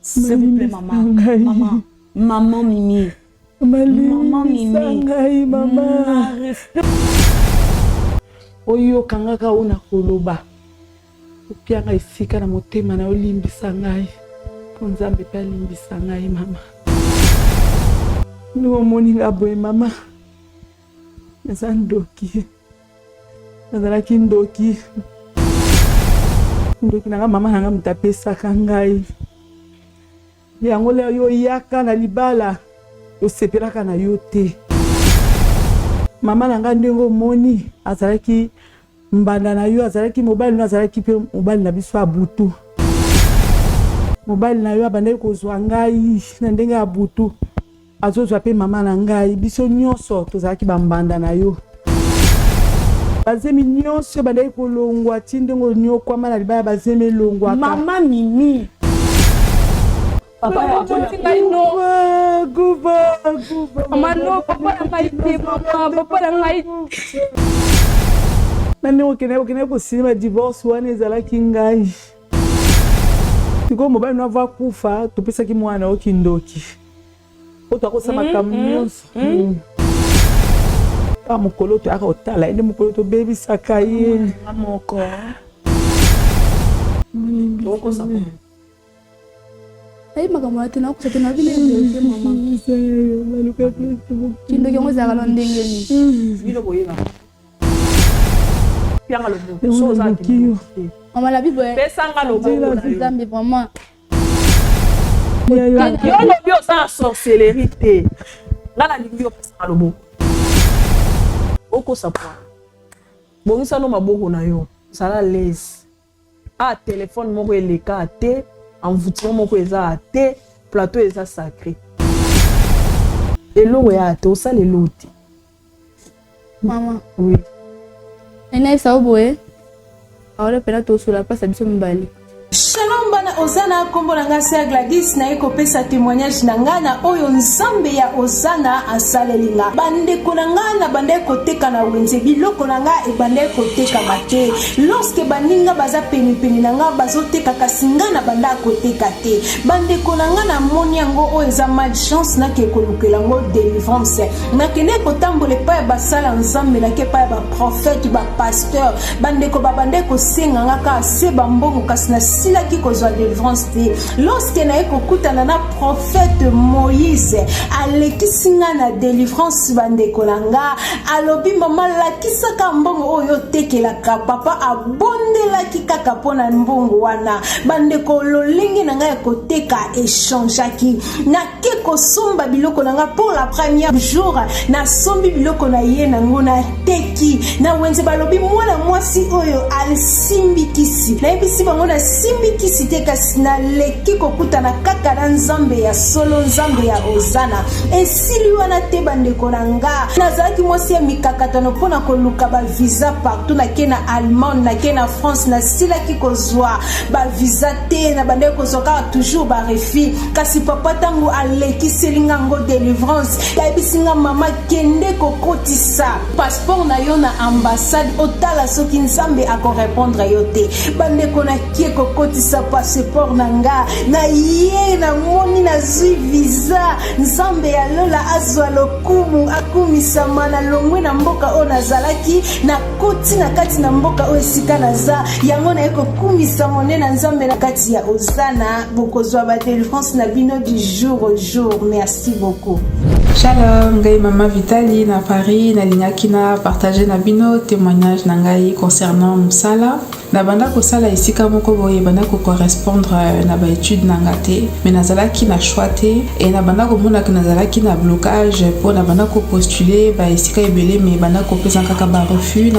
S'il vous plaît, maman. Maman Mimi. Maman Mimi. Maman. Oyo kangaka una koloba. Upianga isika na motema na olimbisa ngai. Nzambe pe alimbisa ngai mama. Nous moninga boy mama. Ndoki. Nazalaki ndoki. Ndoki nanga mama nanga mutapesa kangai. Yango leo yo yaka na libala. Yo sepelaka na yo te. Mama nanga ndengo moni azalaki mbanda na yo azalaki mobile na azalaki pe mobile na biso abutu. Mobile na yo abandaki kozwa ngai na ndenge ya butu. Azozwa pe mama na ngai biso nyonso tozalaki bambanda na yo. Bazemi nyonso bandaki kolongwa ti ndenge nyokwama na libaya bazemi elongwaka. Mama Mimi. Papa ya Guba. Mama no, papa na ngai te mama, papa na ngai. Nani okene kosilima divorce wana ezalaki ngai. Tiko mobile na va kufa topesaki mwana okindoki. Oto akosama kamnyonso. Pa mokolo to aka otala ende mokolo to baby sakaye moko. Oko sapa. Ai makamwa tena kusate na vile ndio mama. Maluka plus. Kindo kiongo za la ndenge ni. Bilo boyeba. Pianga lobo. So za ki. Mama la bibo. Pesa nga lobo. Nzambe vraiment. Yo lobi osa sorcellerie te. Nga na lingi opesa lobo. Oko sapwa. Bongisa no maboko na yo. Sala laisse. Ah téléphone moko eleka te. Envoûtement moko eza te. Plateau eza sacré. Elo ya te osala eloti. Mama. Oui. Ena isa oboe. Ahora pena to sula pasa biso mbali. Shalom bana Ozana kombo na ngasi Gladys na eko pesa témoignage na ngana oyo nzambe ya Ozana asalelinga bande konanga na bande koteka na wenze biloko nanga e bande koteka mate lorsque baninga baza peni na nga bazoteka kasinga na banda koteka te bande konanga na moni yango oyo eza malchance na ke kolukela ngo délivrance na kene kotambole pa ba sala nzambe na ke pa ba prophète ba pasteur bande ko bande ko senga nga ka se bambongo kasina sila ki kozwa délivrance te lorsque na ekokutana na prophète Moïse alekisinga na délivrance bande kolanga alobi mama lakisaka mbongo oyo tekelaka papa abondelaki kaka pona mbongo wana bande kololingi na nga ekoteka échangeaki na ke kosomba biloko na nga pour la première jour na sombi biloko na ye nango na teki na wenze balobi mwana mwasi oyo alisimbikisi na ebisi bango na simbikisi te kasi na leki kokutana kaka na nzambe ya solo nzambe ya Ozana esili wana te bandeko na nga nazalaki mwasi ya mikakatano mpona koluka bavisa partout nake na Allemagne nake na France nasilaki kozwa bavisa te na bandeko kozwa kaka toujours barefi kasi papa ntango alekiselinga ngo délivrance yayebisinga mama kende kokotisa passeport na yo na ambassade otala soki nzambe akorépondre yo te bandeko na kie kokotisa passeport na nga na ye na moni nazwi visa nzambe ya lola azwa lokumu akumisama na longwe na mboka oyo nazalaki na koti na kati na mboka oyo esika naza yango na ye kokumisa mone na nzambe na kati ya Ozana bokozwa ba délivrance na bino du jour au jour. Merci beaucoup. Shalom, ngai Mama Vitali na Paris na lingaki na partager na bino témoignage na ngai concernant musala na banda kosala esika moko boye banda ko correspondre na ba étude na ngate mais nazalaki na choix te et na banda ko mona que nazalaki na blocage pour na banda ko postuler ba esika ebele mais banda ko pesa kaka ba refus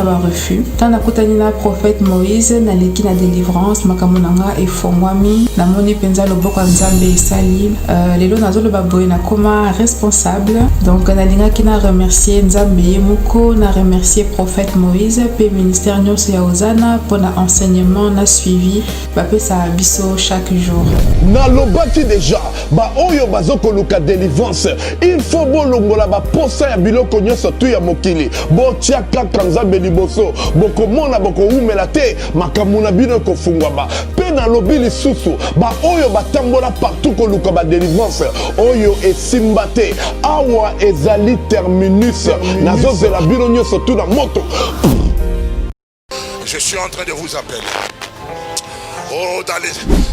tant na kutani na prophète Moïse na leki na délivrance makambo nanga efongwami na moni penza loboko nzambe esali lelo nazolo ba boye na koma responsable donc na lingaki na remercier nzambe moko na remercier prophète Moïse pe ministère nyonso ya Ozana pour na enseignement na suivi bapesa biso chaque jour. Nalobaki déjà ba oyo bazoko luka délivrance il faut bolongola ba posa ya biloko nyonso tu ya mokili botia kaka nzambe liboso bokomona bokoumela te makambo na bino kofungwa ba pe nalobi lisusu ba oyo batambola partout koluka ba délivrance oyo esimba te awa ezali terminus nazozela bino nyonso tu na moto. Je suis en train de vous appeler. Oh, dans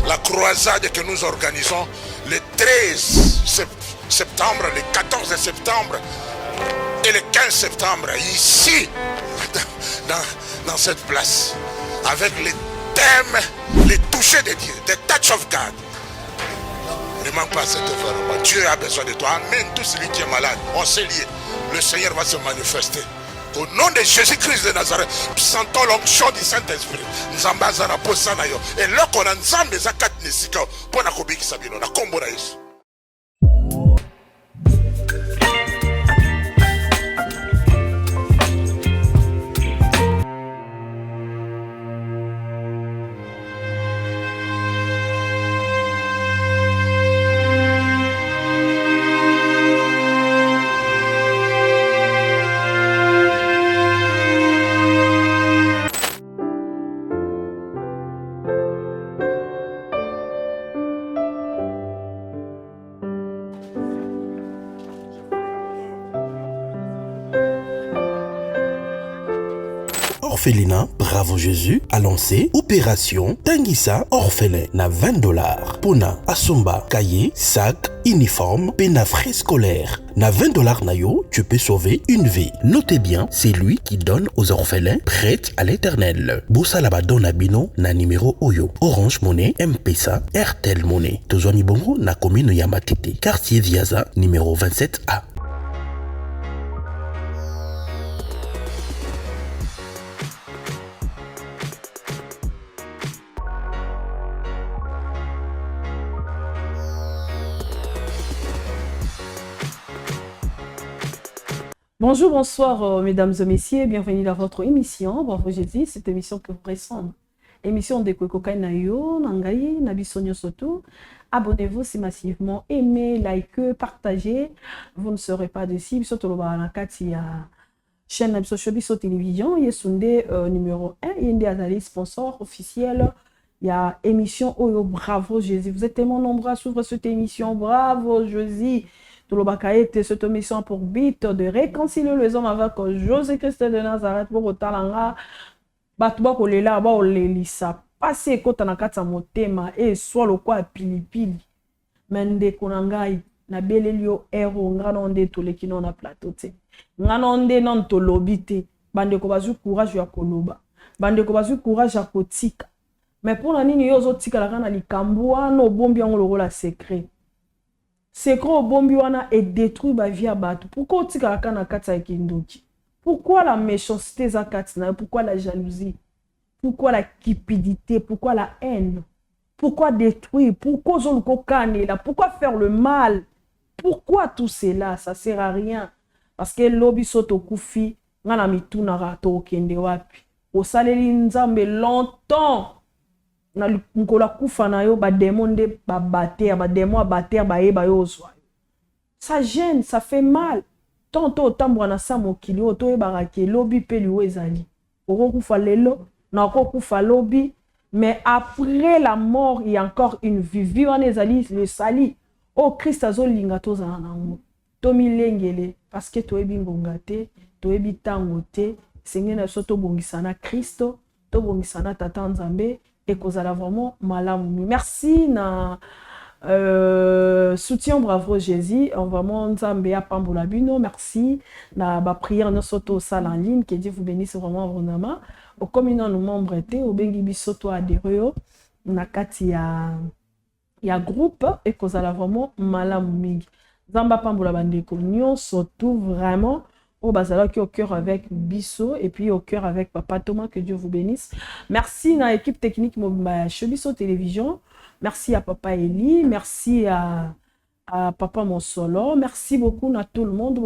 la croisade que nous organisons le 13 septembre, le 14 septembre et le 15 septembre, ici, dans cette place, avec le thème, les touchés de Dieu, the touch of God. Ne manque pas cette œuvre. Dieu a besoin de toi. Amen. Tout celui qui est malade, on s'est lié. Le Seigneur va se manifester. Au nom de Jésus-Christ de Nazareth, sentons l'onction du Saint-Esprit. Nzamba zana posana yo. Et là qu'on a nzambe zakat nesika pour na kobiki sabino na kombo na Yesu. Orphelinat Bravo Jésus a lancé Opération Tangisa Orphelin na $20. Pona Asomba, cahier, sac, uniforme, pena frais scolaire. Na $20 nayo, tu peux sauver une vie. Notez bien, c'est lui qui donne aux orphelins prêts à l'éternel. Bossa laba dona bino na numéro Oyo. Orange Money, M-Pesa, Airtel Money. Tozwani bongo na commune Yamatete. Quartier Viaza, numéro 27A. Bonjour, bonsoir mesdames et messieurs, bienvenue dans votre émission. Bravo Jésus, cette émission que vous ressemble. Émission de Kwekokai na yo, nangai, nabisonyo soto. Abonnez-vous si massivement, aimez, likez, partagez. Vous ne serez pas déçus. Bisoto loba na kati ya chaîne Nabiso Shobiso Télévision, Yesunde numéro 1, Yende Azali, sponsor officiel. Il y a émission Oyo, bravo Jésus. Vous êtes tellement nombreux à suivre cette émission. Bravo Jésus. Cette mission a pour but de réconcilier les hommes avec Jésus-Christ de Nazareth pour otalanga batba kolela ba olelisa passer kota na kata motema et soit le quoi pilipili mende konangai na belelio ero nganonde tolekino na plateau te nganonde non tolobite bande ko bazu courage ya koloba bande ko bazu courage ya kotika mais pour la nini yozo tika la kana likambwa no bombi yango la secret. C'est que bombi wana est détruit ba via batu. Pourquoi tika la kana kata kindoki? Pourquoi la méchanceté zakatina? Pourquoi la jalousie? Pourquoi la cupidité? Pourquoi la haine? Pourquoi détruire? Pourquoi zolko kane là? Pourquoi faire le mal? Pourquoi tout cela? Ça sert à rien. Parce que lobi soto kufi ngana mituna rato kende wapi. Osaleli nzambe longtemps. Na nkola kufa na yo ba démon ba bater ba démon bater ba yeba yo zwa. Ça gêne, ça fait mal. Tonto tambwa na sa mokili oto yeba ke lobi pe liwe ezali. Oko kufa lelo na oko kufa lobi, mais après la mort il y a encore une vie. Vivant ezali le sali. Oh Christ azolinga tozana nango. Tomi lengele parce que to yebi ngonga te, to yebi tango te, sengena soto bongisana Christo, to bongisana tata Nzambe. Et kozala vraiment malamu. Merci na soutien bravo Jésus. Vraiment nzambe ya pambola bino. Merci na ba prière na soto salle en ligne. Que Dieu vous bénisse vraiment abondamment. Au communion nous membres été au bengi bisoto adhéreo na kati ya groupe et kozala vraiment malamu mingi. Nzamba pambola bandeko nyonso tout vraiment. Au bazala qui au cœur avec Bisso et puis au cœur avec Papa Thomas, que Dieu vous bénisse. Merci à l'équipe technique Shobiso Télévision. Merci à Papa Eli. Merci à Papa Monsolo. Merci beaucoup à tout le monde.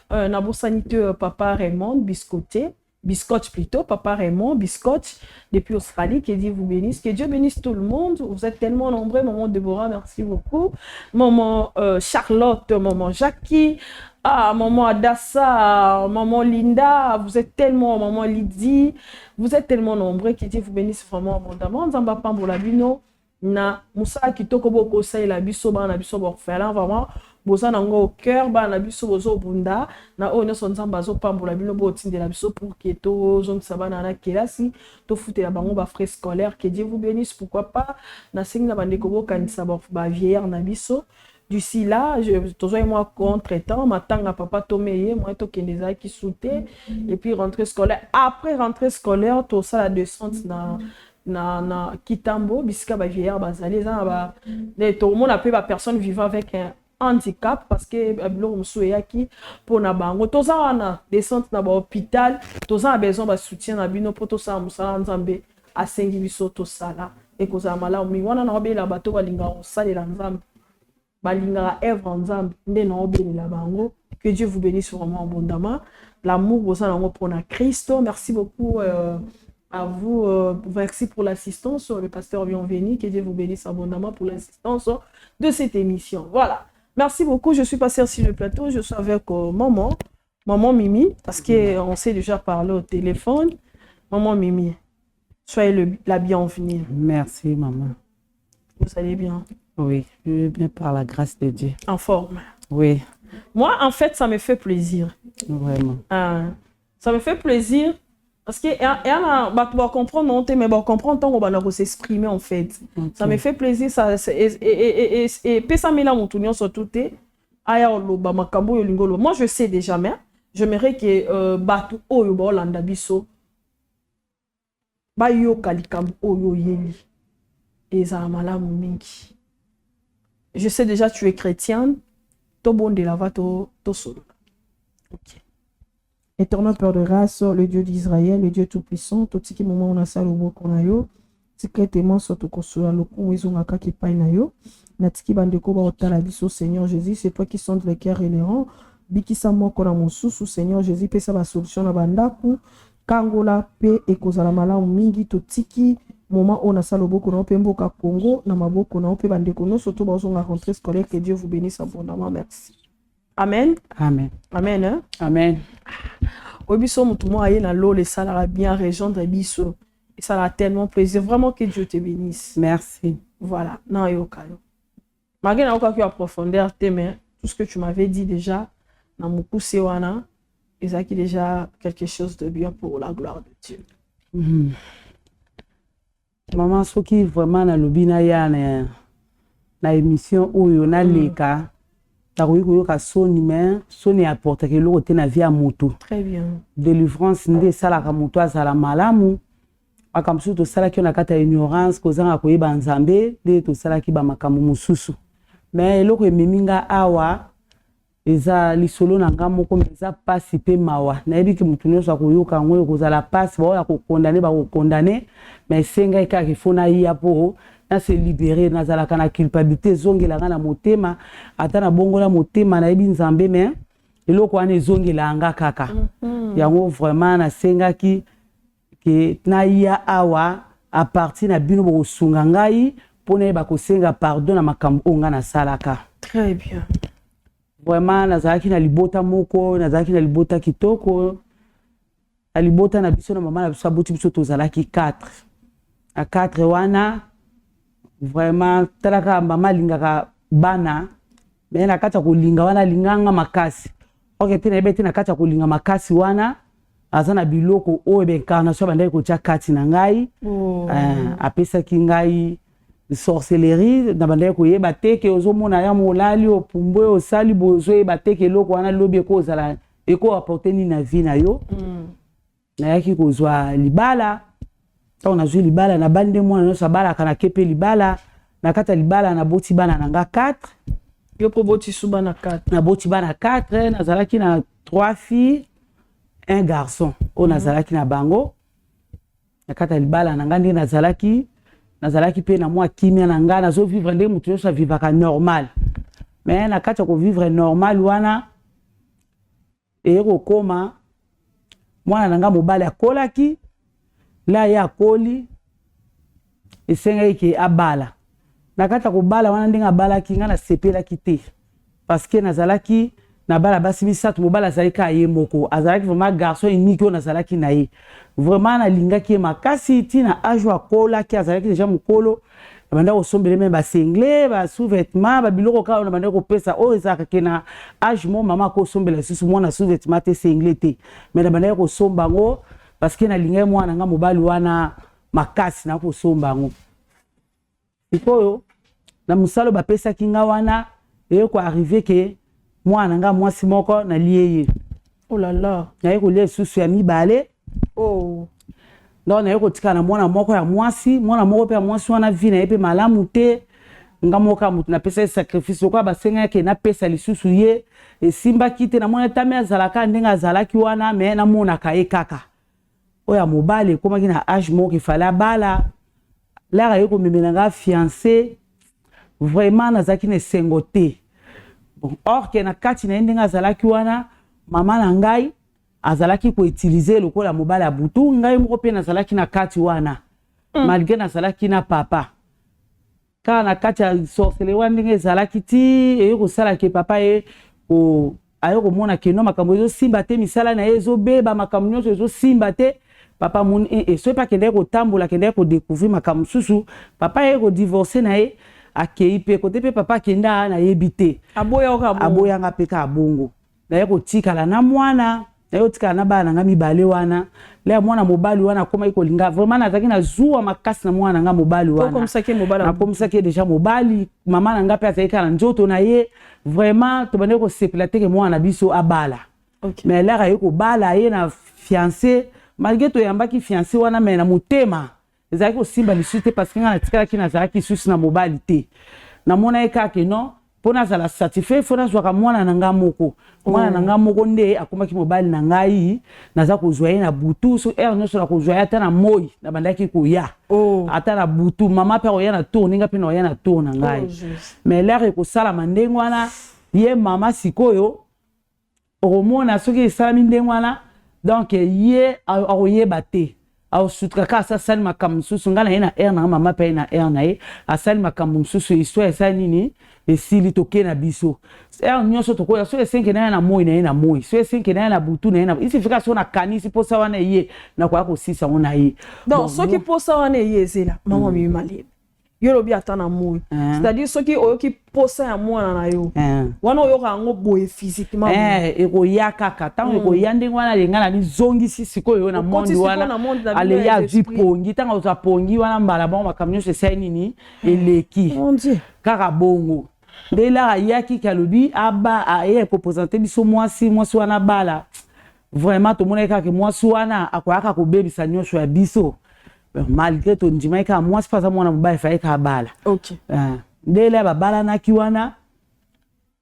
Na Sanité Papa Raymond Biscoté. Biscotte plutôt, Papa Raymond, Biscotte, depuis Australie, que Dieu vous bénisse, que Dieu bénisse tout le monde, vous êtes tellement nombreux, maman Déborah, merci beaucoup, maman Charlotte, maman Jackie, maman Adassa, maman Linda, vous êtes tellement, maman Lydie, vous êtes tellement nombreux, que Dieu vous bénisse vraiment abondamment, Nzamba Pambola Bino, na Moussa Kitoko Boko Sai la biso, na biso orphelin, vraiment, boza nango au cœur ba na biso bozo bunda na o nyoso nzamba zo pambola bino bo tindela biso pour que to zone sabana na kelasi to foutela bango ba frais scolaire, que Dieu vous bénisse, pourquoi pas na singi na bandeko bo kanisa ba vieillard na biso. D'ici là, toujours moi contre-temps, matanga papa tomeye, moi to kendeza qui souté et puis rentrée scolaire. Après rentrée scolaire, tout ça la descente na Kitambo bisika ba vieillard bazali za ba tout le monde appelle ba personne vivant avec un handicap parce que bilo msueyaki pour na bango toza wana descente na ba hôpital toza besoin ba soutien na bino pour to sa musala nzambe asengi biso to sala et koza mala mi wana na obela bato balinga osalela nzambe balinga œuvre nzambe nde na obelela bango. Que Dieu vous bénisse vraiment abondamment, l'amour boza nango pour na Christo. Merci beaucoup à vous, merci pour l'assistance, le pasteur Bienvenu, que Dieu vous bénisse abondamment pour l'assistance de cette émission. Voilà. Merci beaucoup, je suis passée sur le plateau, je suis avec maman Mimi, parce qu'on s'est déjà parlé au téléphone. Maman Mimi, soyez la bienvenue. Merci maman. Vous allez bien? Oui, je vais bien par la grâce de Dieu. En forme? Oui. Moi, en fait, ça me fait plaisir. Vraiment. Ça me fait plaisir, parce que on comprendre, mais on comprend tant qu'on va s'exprimer en fait. Okay. Ça me fait plaisir, ça et pesa mela mutunyo surtout aya oloba makambo yo lingolo. Moi je sais déjà mais j'aimerais que batu oyo ba Holanda biso ba yo kalikambo oyo yeli eza malamu mingi. Je sais déjà tu es chrétienne, to bon de la va to solo. OK. Éternel Père de race, le Dieu d'Israël, le Dieu tout-puissant, tout ce qui moment on a ça le beau qu'on a yo, secrètement surtout qu'on soit le coup ils ont qui paye na yo, natiki bandeko ba otala biso Seigneur Jésus, c'est toi qui sondes les cœurs et les rangs, biki sa mo kona mosusu Seigneur Jésus, pesa ba solution na bandaku, kangola pe ekozala malamu mingi totiki moment on a ça le beau qu'on a mboka Congo na maboko na pe bandeko no surtout ba zonga rentrée scolaire, que Dieu vous bénisse abondamment, merci. Amen. Amen. Amen. Hein? Amen. Obiso mutumo aye na lo le salara bien rejoindre biso. Et ça a tellement plaisir. Vraiment que Dieu te bénisse. Merci. Voilà. Non, yokayo. Malgré na okaki approfondir mais tout ce que tu m'avais dit déjà na mukuse wana, ezaki déjà quelque chose de bien pour la gloire de Dieu. Maman soki vraiment na lobina ya na émission oyo na leka. Takoyoka soni mais soni apporte que l'autre na vie à moto. Très bien. Délivrance ndé sala ka moto azala malamu. Akamsu to sala ki on akata ignorance kozanga koyeba nzambe de to sala ki ba makamu mususu. Mais eloko ememinga awa eza lisolo na ngamo ko meza pasi pe mawa. Na yebi ki mutu nyonso akoyoka ngoyo kozala pasi ba ya ko condamner mais senga ikaki fona ya po na se libérer na zalaka na culpabilité zongela na motema ata na bongola motema na yebi nzambe mais eloko wana zongela anga kaka yango vraiment na senga ki ke na ya awa a partir na bino bo sunga ngai pona ba ko senga pardon na makambo onga na salaka. Très bien. Vraiment na zalaki na libota moko na zalaki na libota kitoko na libota na biso na mama na biso aboti biso to zalaki 4 a 4 wana vraiment talaka mama lingaka bana mais na kata ko linga wana linganga makasi. OK pe na bete na kata ko linga makasi wana azana biloko o be incarnation bandai ko tia kati na ngai apesa ki ngai sorcellerie na bandai ko yeba teke ozomona ya molali o pumbwe o sali bozo yeba teke loko wana lobi ko zala eko apporter ni na vie na yo na yaki ko zwa libala. On a joué libala na bande mwana no sabala kana kepe libala na kata libala na boti bana nanga 4 yo po boti suba na 4 na boti bana 4 na zalaki na 3 filles un garçon on a zalaki na bango na kata libala nanga ndi na zalaki pe na moi kimia nanga na zo vivre ndé mutu so vivaka normal mais na kata ko vivre normal wana e ko koma mwana nanga mobali akolaki la ya akoli esengai ke abala nakata kobala wana ndenge abalaki nga nasepelaki te parce que nazalaki na bala basi misato mobala azalaki aye moko azalaki vraiment garçon unique oyo nazalaki na ye vraiment nalingaki ye makasi ntina age akolaki azalaki deja mokolo nabanda kosombele meme basengle basous-vêtement babiloko kaka oyo nabanda kopesa oyo ezalaka ke na age mo mama akosombela lisusu mwana sous-vêtement te sengle te me nabandaki kosomba yango parce que nalingai mwana nga mobali wana makasi na kosomba yango sikoyo na mosala bapesaki nga wana eye koarrive ke mwana nga mwasi moko nalie ye oh là là naye kolia lisusu ya mibale oh donc naye kotika na mwana moko ya mwasi mwana moko mpe ya mwasi wana vi na ye mpe malamu te nga moko ya motu napesa ye sacrifice lokola basengaki napesa lisusu ye esimbaki te namona etami azalaka ndenge azalaki wana me namonaka ye kaka oyo ya mobali ekomaki na age moko efale abala lara ye komemela nga fiancé vraiment nazalaki na esengo te bon or ke na kati na ye ndenge azalaki wana mama na ngai azalaki koutilize lokola mobali ya butu ngai moko mpe nazalaki na kati wana malgré nazalaki na papa kaka na kati ya sorcellerie wana ndenge ezalaki ti eye kosala ke papa ye aye komona keno makambo ezosimba te misala na ye ezobeba makambo nyonso ezosimba te papa moni soki akendeki kotambola akendeki kodécouvrir makambo mosusu papa ye kodivorce na ye akei mpe kote mpe papa akenda nayebi te aboyanga mpe ka abongo naye kotikala na mwana naye kotikala na bana nanga mibale wana le mwana mobali wana akomaki kolinga vraiment nazalaki na zuwa makasi na mwana nanga mobali wana nakomisaki deja mobali mama na nga mpe azalaki na nzoto na ye vraiment tobandeki kosepela teke mwana na biso abala mais lere aye kobala ye na fiancé malgré toyambaki fiancé wana me na motema ezalaki kosimba lisusu te parce que nga natikalaki nazalaki lisusu na mobali te namona ye kaka non mpo nazala satisfait fo nazwaka mwana na nga moko mwana na nga moko nde akomaki mobali na ngai naza kozwa ye na butu so ere nyonso na kozwa ye ata na moi nabandaki koya ata na butu mama mpe akoya na tour ninga mpe na oya na tour na ngai mais lere ekosalama ndenge wana ye mama sikoyo okomona soki esalami ndenge wana donc ye akoyeba te aosutuka kaka asali makambo mosusu ngai na ye na ere na mama mpe ye na ere na ye asali makambo mosusu histoire esali nini esili toke na biso ere nyonso tokoya so esenke na ye na moi na ye na moi so esenke na ye na butu na ye na isifika so na kanisi mposa wana ye nakoya kosisa ngo na ye donc soki mposa wana ye ezela mama mimi maleba yo lobi ata na moi c'est-à-dire soki oyoki posa ya mwana na yo wana oyoka yango boye physiquement ekoya kaka ntango ekoya ndenge wana alenga na mizongisi sikoyo na monde wana aleya azwi pongi ntango ozwa pongi wana mbala bango makambo nyonso esali nini eleki kaka bongo nde lara ayaki kalobi aye kopresente biso mwasi wana bala vraiment tomonaki kaka mwasi wana akoyaka kobebisa nyonso ya biso malgré to ndimai ka mwasi paza mwana mobali faye ka bala ndele babalanaki wana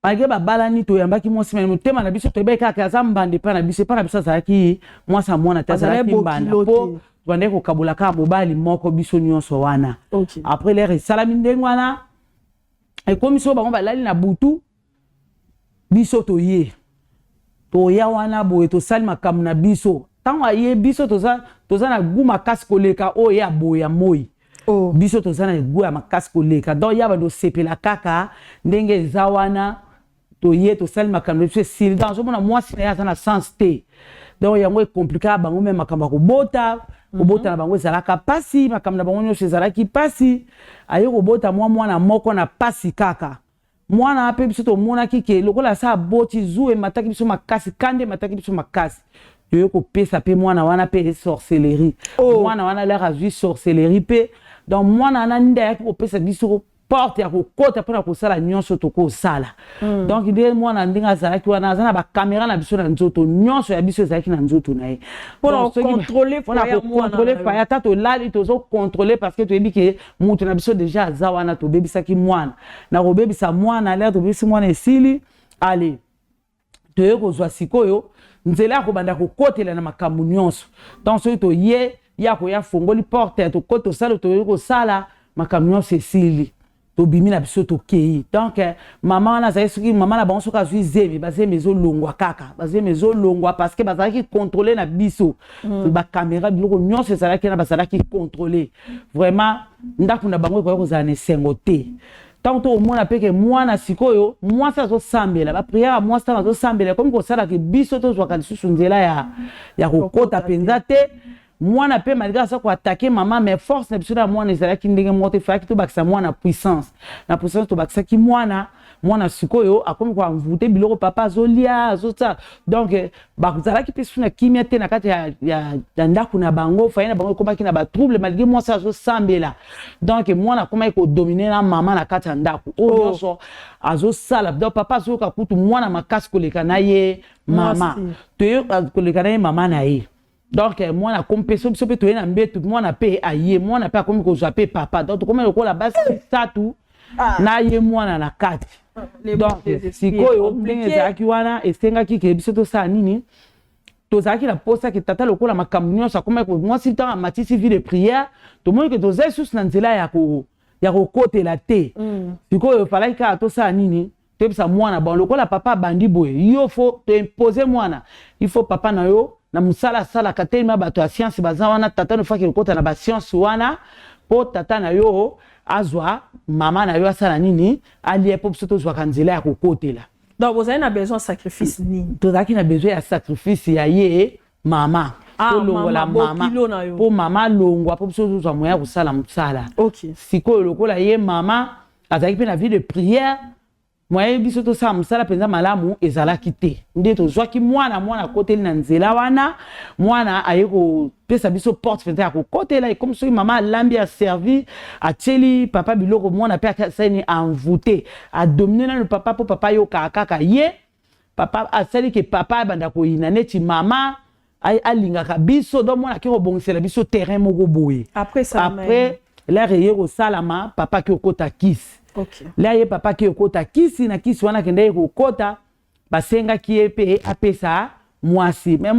malgré babalani toyambaki mwasi me motema na biso toyebaki kaka aza mbande mpe na biso azalaki mwasi ya mwana te azalaki mbanda mpo tobandeki kokabola kaka mobali moko biso nyonso wana après lere esalami ndenge wana ekomi so bango balali na butu biso toya wana boye tosali makambo na biso tango aye biso toza na gu makasi koleka oyo ya boya moi biso toza na gu ya makasi koleka donc ya bando sepela kaka ndenge eza wana toye tosali makambo biso esili donc ozomona mwasi na ye aza na sens te donc yango ekomplika bango me makambo ya kobota na bango ezalaka pasi makambo na bango nyonso ezalaki pasi aye kobota mwana moko na pasi kaka mwana ape biso tomonaki ke lokola sa aboti zu emataki biso makasi kande emataki biso makasi toyo kopesa mpe mwana wana mpe sorcellerie mwana wana lere azwi sorcellerie mpe donc mwana wana nde ayaki kopesa biso porte ya kokota mpona kosala nyonso tokosala donc nde mwana ndenge azalaki wana aza na bakamera na biso na nzoto nyonso ya biso ezalaki na nzoto na ye mpona kocontrole faya ata tolali tozocontrole parce que toyebi ke moto na biso deja aza wana tobebisaki mwana na kobebisa mwana lere tobebisi mwana esili ale toye kozwa sikoyo nzela ya kobanda kokotela na makambo nyonso donc soki toye ya koya fongoli porte tokota tosala toye kosala makambo nyonso esili to bimi na biso to kei. Donc maman na za soki maman na bango soka zui zemi bazemi zo longwa kaka bazemi zo longwa parce que bazaki contrôler na biso ba caméra biloko nyonso ezalaki na bazalaki contrôler vraiment ndako na bango ko za ne sengote. Tant que mona peke mwana sikoyo mwasa zo sambela ba prière mwasa zo sambela comme ko sala ke biso to zo kanisusu nzela ya kokota penza te mwana pe malgré ça ko attaquer maman mais force na biso na mwana ezala ki ndenge moto faki to bakisa mwana puissance na puissance to bakisa ki mwana sikoyo akomi ko envoûter biloko papa zolia zota donc bazala ki pesu na kimia te na kati ya ndako na bango fa na bango komaki na ba trouble malgré mwasa zo sambela donc mwana komaki ko dominer na maman na kati ya ndako o so azo sala donc papa zo ka kutu mwana makasi koleka na ye mama to koleka na ye mama na ye. Donc moi na compétition biso pe to na mbetu moi na pe aye moi na pe akomi ko zape papa donc comme le ko la base tatu na ye moi na kati donc sikoyo ndenge zaki wana esenga ki ke biso to sa nini to zaki la posa ki tata le ko la makambo nyonso comme ko moi si temps matisi vie de prière to moi que to za sous na nzela ya ko kote la te sikoyo fallait ka to sa nini te bisa moi na bon le ko la papa bandi boye yo faut te imposer moi na il faut papa na yo na musala sala katema bato ya science baza wana tata no faki lokota na ba science wana po tata na yo azwa mama na yo asala nini ali epo biso tozwa kanzela ya kokotela. Donc vous avez besoin de sacrifice nini tozaki na besoin ya sacrifice ya ye mama longola mama po mama longwa po biso tozwa moya kosala musala. OK sikoyo lokola ye mama azaki pe na vie de prière moi biso to sa musala penza malamu ezalaki te nde tozwaki mwana koteli na nzela wana mwana ayeko pesa biso porte fenêtre ya kokotela et comme soki mama alambi a servi atieli papa biloko mwana pe asani envoûté a dominer na le papa po papa yo kaka ye papa asali ke papa banda koyina neti mama alingaka biso donc mwana ki kobongisela biso terrain moko boye après l'air yeko salama papa ki okota kisi. OK. Là ye papa ki okota kisi na kisi wana kende ye kokota basenga ki epe apesa mwasi mais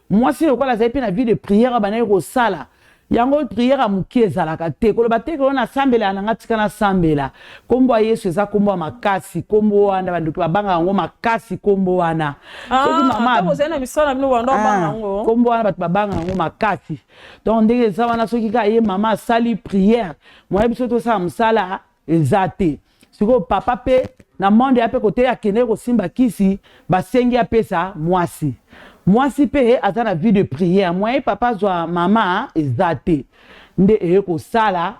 mwasi lokola za epe na vie de prière bana ye kosala yango prière muke ezalaka te koloba te ko na sambela na ngatika na sambela kombo Yesu eza kombo makasi kombo wana banduki babanga yango makasi kombo wana soki mama bozena misala bino wanda banga yango kombo wana batu babanga yango makasi donc ndenge eza wana soki ka ye mama sali prière moi biso to sa musala ezate siko papa pe na monde ya pe kote ya kende ko simba kisi basengi apesa mwasi pe ata na vie de prière moi papa zwa mama ezate nde eko sala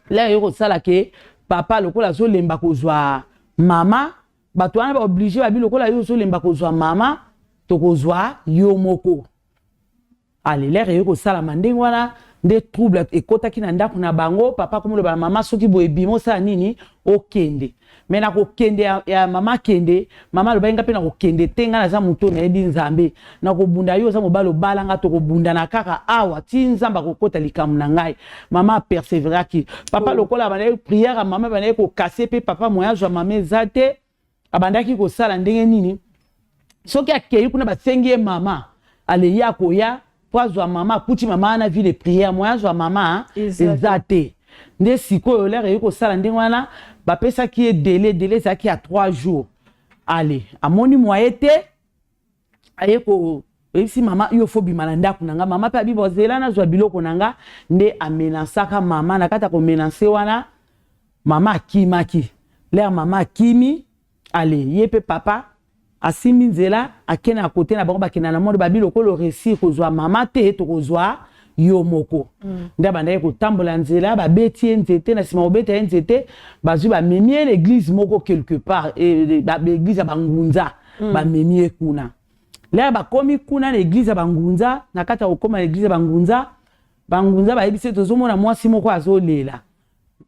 la eko sala ke papa lokola zo lemba ko zwa mama bato wana ba obligé ba bi lokola yo zo lemba ko zwa mama to ko zwa yo moko ale la eko sala mandenge wana nde trouble ekotaki na ndako na bango papa komo le ba mama soki boye bimo sa nini okende mais na kokende ya mama kende mama lo bainga pe na kokende tenga na za muto na ebi nzambe na kobunda yo za mobalo balanga to kobunda na kaka awa ti nzamba kokota likamu na ngai mama persévéraki papa lokola bana prière mama bana ko casser pe papa moya zwa mama zate abandaki ko sala ndenge nini soki akei kuna basengi mama ale ya koya poazwa mama kuti mama na vie de prière moya zwa mama ezate nde sikoyo lere yiko sala ndenge wana bapesa ki e délai zaki ya 3 jours allez amoni moye te ayeko esi mama yo fo bimana ndako nanga mama pe abi bozela na zwa biloko nanga nde amenansaka mama na kata ko menancer wana mama akimaki lere mama akimi allez yepe papa asimi nzela akena kote na bango bakena na monde babilo ko le récit ko zwa mama te to ko zwa yo moko nda banda ko tambola nzela ba beti nzete na sima obeta nzete bazu ba memie l'église moko quelque part et ba l'église ya bangunza ba memie kuna là ba komi kuna l'église ya bangunza na kata ko koma l'église ya bangunza ba ebise to zomona mwasi moko azolela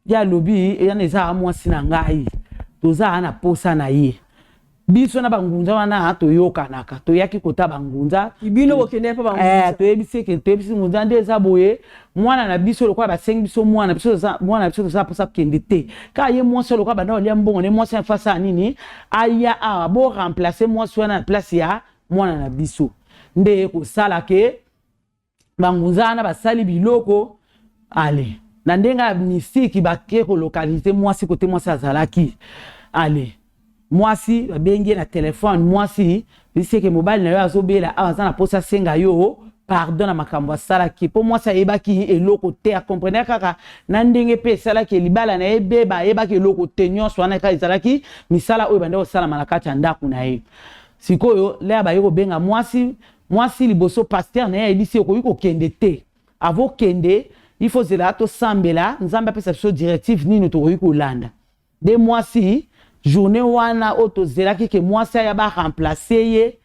ya lobi ya neza mwasi na ngai toza na posa na ye biso na bangunza wana to yokanaka to yaki kota bangunza ibino okende pa bangunza to ebise ke to ebise ngunza ndeza boye mwana na biso lokwa ba sengi biso mwana biso za posa kende te ka ye mwasi lokwa bana olia mbongo ne mwasi afasa nini aya a bo remplacer mwasi wana na place ya mwana na biso nde ko sala ke bangunza na basali biloko ale na ndenga mystique bake ko localiser mwasi côté mwasi azalaki allez mwasi babengi na téléphone mwasi biseke mobile na yo azobela azana posa senga yo pardon na makambo asalaki po mwasi ayebaki eloko te comprendre kaka na ndenge pe salaki libala na ebeba ayebaki eloko te nyonso wana kaka ezalaki misala oyo bande osala malakati ya ndako na ye sikoyo le abayeko benga mwasi liboso pasteur na ye ayebisi okoki kokende te avo kende il faut zela to sambela nzambe apesa biso directive nini tokoki kolanda de mwasi journée wana o to zelaki ke mwasi ya ba remplacer ye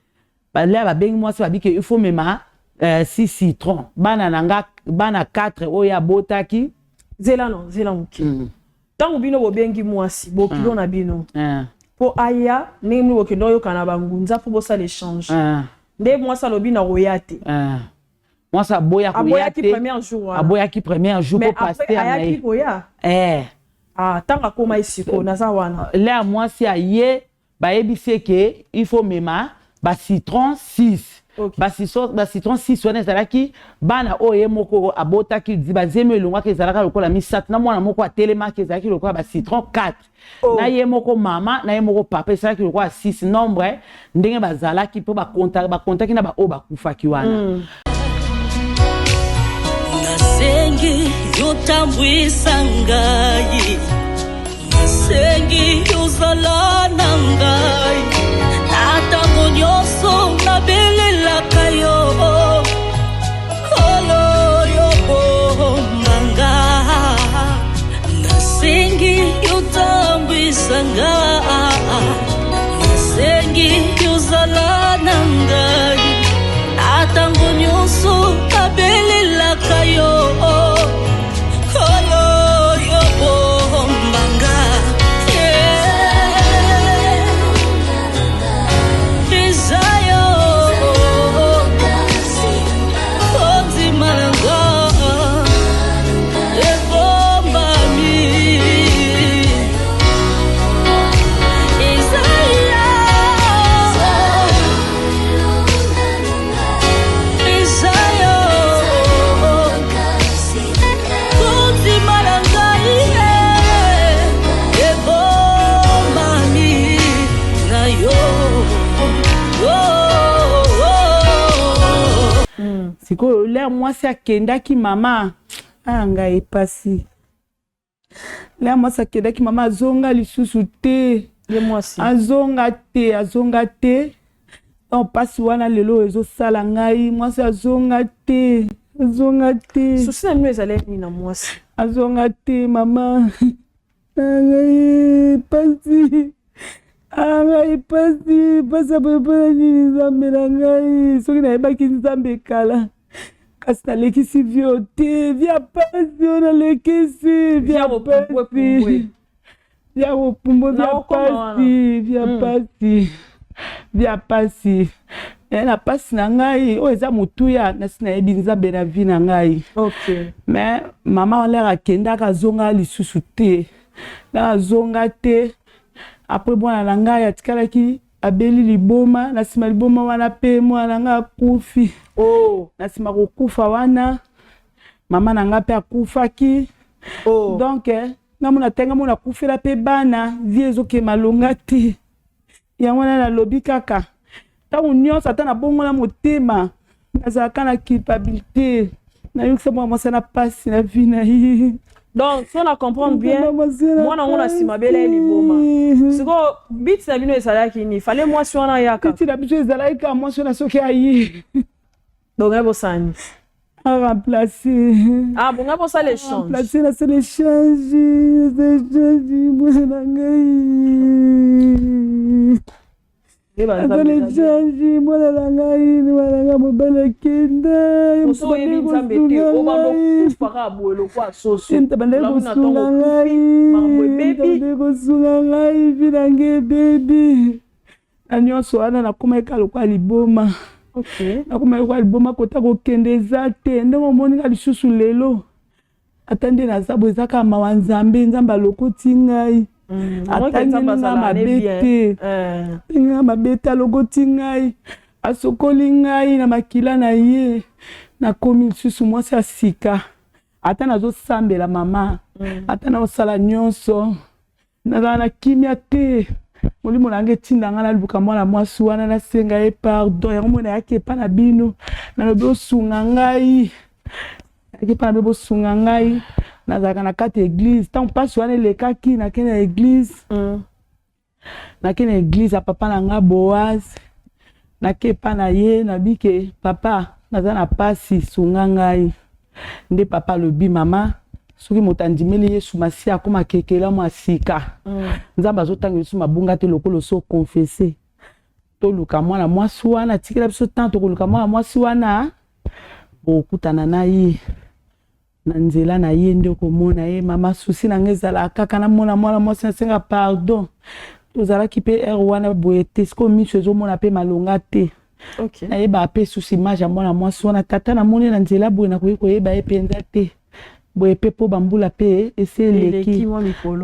le babengi mwasi babike il faut mema 6 citron bana 4 oya botaki zela muki tango bino bobengi mwasi bokilo na bino po aya nemi bokendo yo kana bangunza po bosa l'échange nde mwasi alobi na royate mwasi aboya aboyaki premier jour aboyaki premier jour po pasteur na ayaki koya tanga koma isiko naza wana le mwasi aye bayebisi ke il faut mema ba citron 6 ba citron 6 wana ezalaki bana oye moko abotaki di bazeme elongwa ke ezalaka lokola misatu na mwana moko atelemaki ezalaki lokola ba citron 4 na ye moko mama na ye moko papa ezalaki lokola 6 nombre ndenge bazalaki po bakontaki na ba oyo bakufaki wana nasengi yotambwisa ngai nasengi yozala na ngai natango nyonso nabelelaka yo kolo yobomanga nasengi yotambwisa ngai nasengi yozala na ngai natango nyonso nabelelaka yo kolo yobomanga siko le mwasi akendaki mama anga epasi le mwasi akendaki mama azonga lisusu te ye mwasi azonga te on pasi wana lelo ezosala ngai mwasi azonga te susi na mino ezalaki nini na mwasi azonga te mama anga epasi pasa pepona nini nzambe na ngai soki nayebaki nzambe kala kasi nalekisi vio te via pasi o nalekisi via pasi via bopumbo via pasi na pasi na ngai oyo eza motuya nasi nayebi nzambe na vi na ngai mais mama olere akendaka azonga lisusu te azonga te apres mwana na ngai atikalaki abeli liboma na nsima liboma wana pe mwana na ngai akufi na nsima kokufa wana mama na ngai mpe akufaki donc nga mona te nga mona akufela mpe bana vie ezokema longa te yango wana nalobi kaka ntango nyonso ata nabongola motema nazalaka na culpabilité nayokisa mwana mwasi na pasi na vie na ye. Donc, si on a comprendre bien, moi, on a si ma belle liboma. C'est quoi, bit ça bino esalaki ni. Fallait moi si on a yaka. Bit la bit esalaki moi si on a soki ayi. Donc, on a sani. À remplacer. Ah bon, on a l'échange. Remplacer la seule échange, moi na ngai. Azoleshangi mwana na ngai ni mwana nga mobala kenda osobandi kosunga ngai vinange bebi na nyonso wana nakoma eka lokwa liboma nakoma lokwa liboma kota kokende eza te ndenge omoninga lisusu lelo ata nde naza bo ezaka mawa nzambe nzambe alokoti ngai atanginga mabete nga mabete alokoti ngai asokoli ngai na makila na ye nakomi lisusu mwasi ya sika ata nazosambela mama ata naosala nyonso nazala na kimia te molimo na ngai etinda ngai naluka mwana mwasi wana nasenga ye pardon yango mona yaki epa na bino nalobi osunga ngai yaki epa na bino bosunga ngai nazalaka na kati église ntango mpasi wana elekaki nakende na église nakende na église ya papa na ngai Boaz nake epa na ye nabike papa naza na pasi sunga ngai nde papa lobi mama soki moto andimeli Yesu masi akoma kekela mwa sika nzambe azotanga biso mabunga te lokolo so confesse toluka mwana mwasi wana tikela biso tant tokoluka mwana mwasi wana bokutana na ye na nzela na ye nde komona ye mama susi na ngai ezala kaka na mwana mwasi nasenga pardon tozalaki mpe ere wana boye te siko miso ezomona mpe malonga te nayeba mpe susi image ya mwana mwasi wana tata namoni na nzela boye nakoki koyeba ye mpenza te boye mpe mpo bambula mpe esi eleki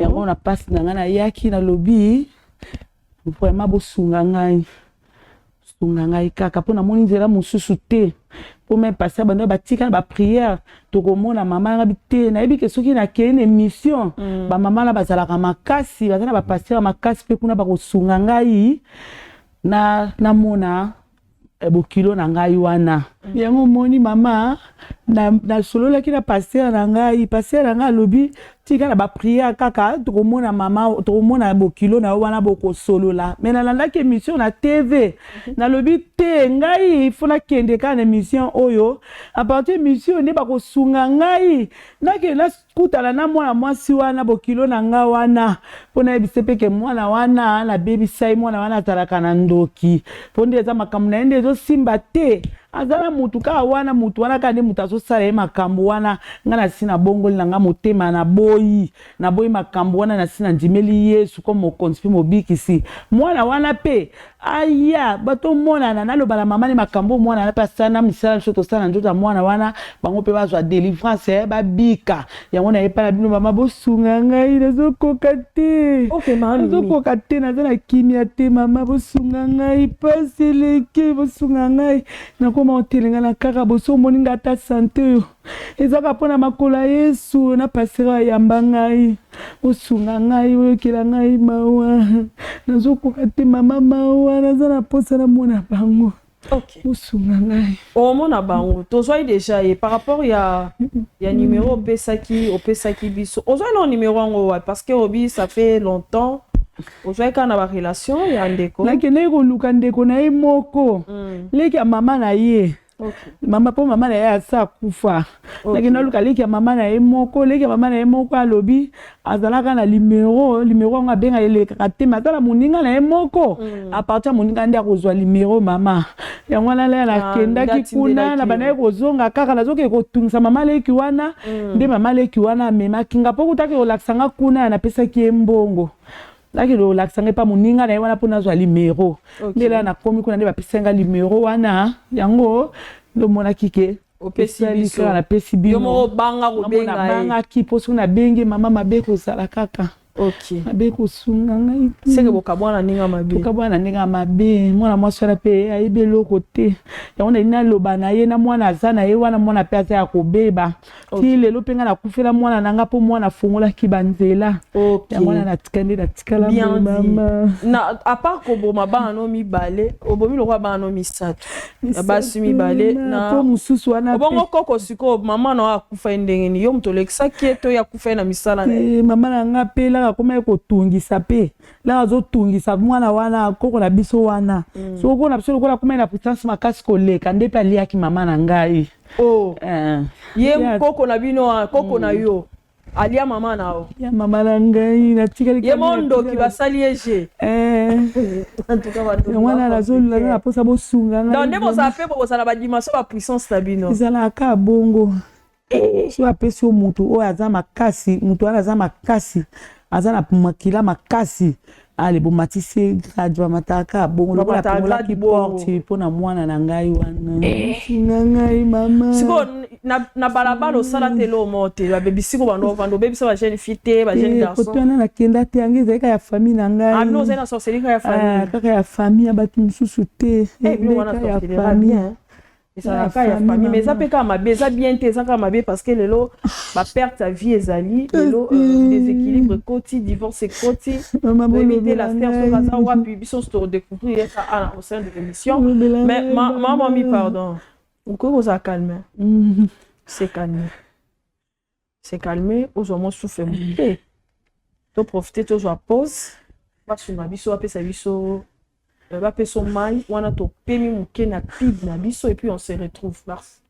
yango na mpasi na ngai nayaki nalobi vraiment bosunga ngai sunga ngai kaka mpo namoni nzela mosusu te mpo me pasi bando batika na bapriere tokomona mama ngai te nayebi ke soki nakei na émission bamama na bazalaka makasi baza na bapasiere makasi mpe kuna bakosunga ngai namona bokilo na ngai wana yango moni mama na sololaki na pasteur na ngai alobi tika na bapriere kaka tokomona mama tokomona bokilo na wana bokosolola me nalandaki émission na TV nalobi te ngai ifo nakende kaka na émission oyo apartir émission nde bakosunga ngai nakende nakutana na mwana mwasi wana bokilo na ngai wana mpo nayebise peke mwana wana nabebisai mwana wana azalaka na ndoki mpo nde eza makambo na ye nde ezosimba te azala mutu kaka wana mutu wana kaka nde mutu azosala ye makambo wana ngai nasi na bongoli na ngai motema naboyi makambo wana nasi na ndimeli Yesu ko mokonzi mpe mobikisi mwana wana mpe aya batomonana naloba na mama ne makambo mwana wana mpe asala misala biso tosala na nzoto ya mwana wana bango mpe bazwa délivrance babika yango nayepa na bino mama bosunga ngai nazokoka te nazokoka te naza na kimia te mama bosunga ngai pasi eleki bosunga ngai nakoma otelenga na kaka boso omoni ngai ata sante oyo ezaka mpona makolo ya Yesu na pasera ayamba ngai osunga ngai oyokela ngai mawa nazokoka te mama mawa naza na posa na mona bango osunga ngai omona bango tozwai déjà ye par rapport ya numéro opesaki biso ozwai na numéro yango wa parce que obi ça fait longtemps ozwai kaka na barelation ya ndeko nakendeki koluka ndeko na ye moko leki ya mama na ye mama po mama na ye asa kufa nakenda luka leki ya mama na ye moko alobi azalaka na numéro yango abenga elekaka te me azala moninga na ye moko apartir ya moninga nde akozwa numéro mama yango wana leya nakendaki kuna na banaye kozonga kaka nazokeke kotungisa mama leki wana nde mama leki wana amemaki nga mpo kutaki kolakisanga kuna ya napesaki ye mbongo laki lolakisanga epa moninga na ye wana mpo nazwa numéro nde leya nakomi kuna nde bapesenga numéro wana yango ndomonaki ke opesalika napesi bino bangaki mpo soki nabengi mama mabe kozala kaka mabe kosunga ngai seke bokabwana ndenge mabe mwana mwasi wana mpe ayebi eloko te yango nali naloba na ye na mwana aza na ye wana mwana mpe aza ya kobeba ti lelo mpe ngai nakufela mwana na nga mpo mwana afungolaki banzela yango wana natika nde natikala mama apart koboma bana no mibale obomi lokwa bana no misato ya basi mibale na mosusu wana obongo koko siko mama na akufa ndenge ni yo moto olekisaki to ya kufa na misala mama na nga mpe laka koma ekotungisa mpe laka azotungisa mwana wana koko na biso wana so koko na biso lokola koma na puissance makasi koleka nde mpe aliaki mama na ngai ye koko na bino koko na yo alia mama nao ya mama na ngai natikali ye mondoki basali eje wana nazolula na posa bosunga ngai donc nde bozala mpe bozala badimension bapuissance na bino ezalaka bongo so apesi yo mutu oyo aza makasi mutu wana aza makasi aza na makila makasi ale bomatisi grade bamataka bongo lokola pengolaki porte mpona mwana na ngai wana singa ngai mama siko na balabala osala te lomo te babebisiko bando bando bebisa ba jeune fille te ba jeune garçon koto wana nakenda te yango ezalaka ya famille na ngai abino ozali na sorcellerie ya famille kaka ya famille ya bato mosusu te ya famille Et ça la cas ya famille mais ça peut quand ma beza bien te ça quand ma parce que lelo ba perte sa vie ezali lelo déséquilibre côté divorce côté éviter la terre sur ça wa puis biso se découvrir ça au sein de l'émission mais maman mi pardon pourquoi vous a calmé c'est calmé aujourd'hui souffle monter to profiter toujours pause parce que ma biso après ça biso va payer son mal, on a tout payé mon ken à pib na biso et puis on se retrouve. Merci.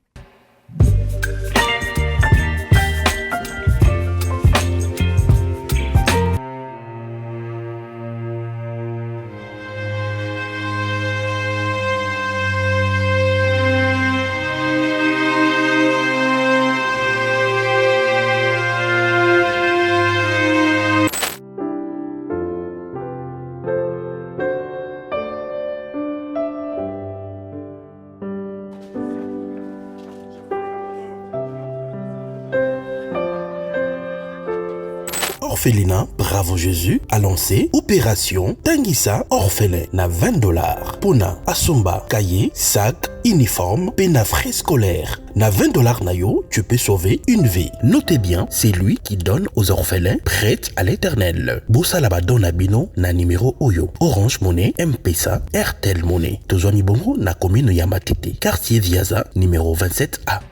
Orphelinat Bravo Jésus a lancé Opération Tanguissa Orphelin na $20. Pona Asomba, cahier, sac, uniforme, frais scolaire. Na $20 nayo, tu peux sauver une vie. Notez bien, c'est lui qui donne aux orphelins prêts à l'éternel. Bossa laba dona bino na numéro Oyo. Orange Money, M-Pesa, Airtel Money. Tozwami bongo na commune Yamatete. Quartier Viaza, numéro 27A.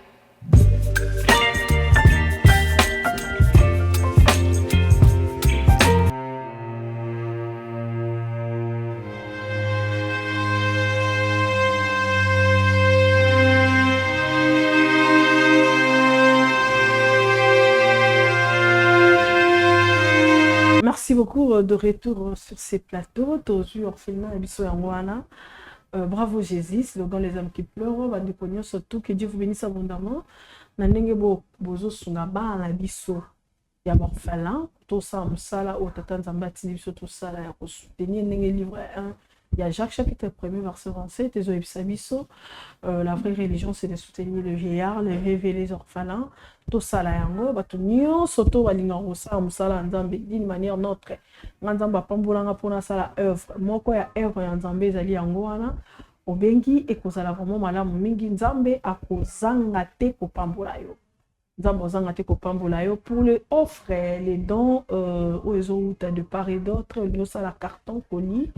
Merci beaucoup de retour sur ces plateaux. Tozu Orphelinat Ebiso Yangwana. Bravo Jésus, slogan les âmes qui pleurent. Bandepognon surtout que Dieu vous bénisse abondamment. Nandenge bozo sungaba na biso ya orphelin. Tout ça musala au tata nzamba tindi biso tout ça ya ko soutenir ndenge livre 1. Il y a Jacques chapitre 1er verset 27. La vraie religion c'est de soutenir le vieillard, les veuves et les orphelins. Tout ça là yango batunyo soto balinga rosa musala nzambe d'une manière notre nzamba pambolanga pona sala œuvre moko ya œuvre ya nzambe ezali yango wana obengi ekozala vraiment malamu mingi nzambe akozanga te kopambola yo nzambe ozanga te kopambola yo pour les offres les dons aux autres de part et d'autre nous ça la carton colis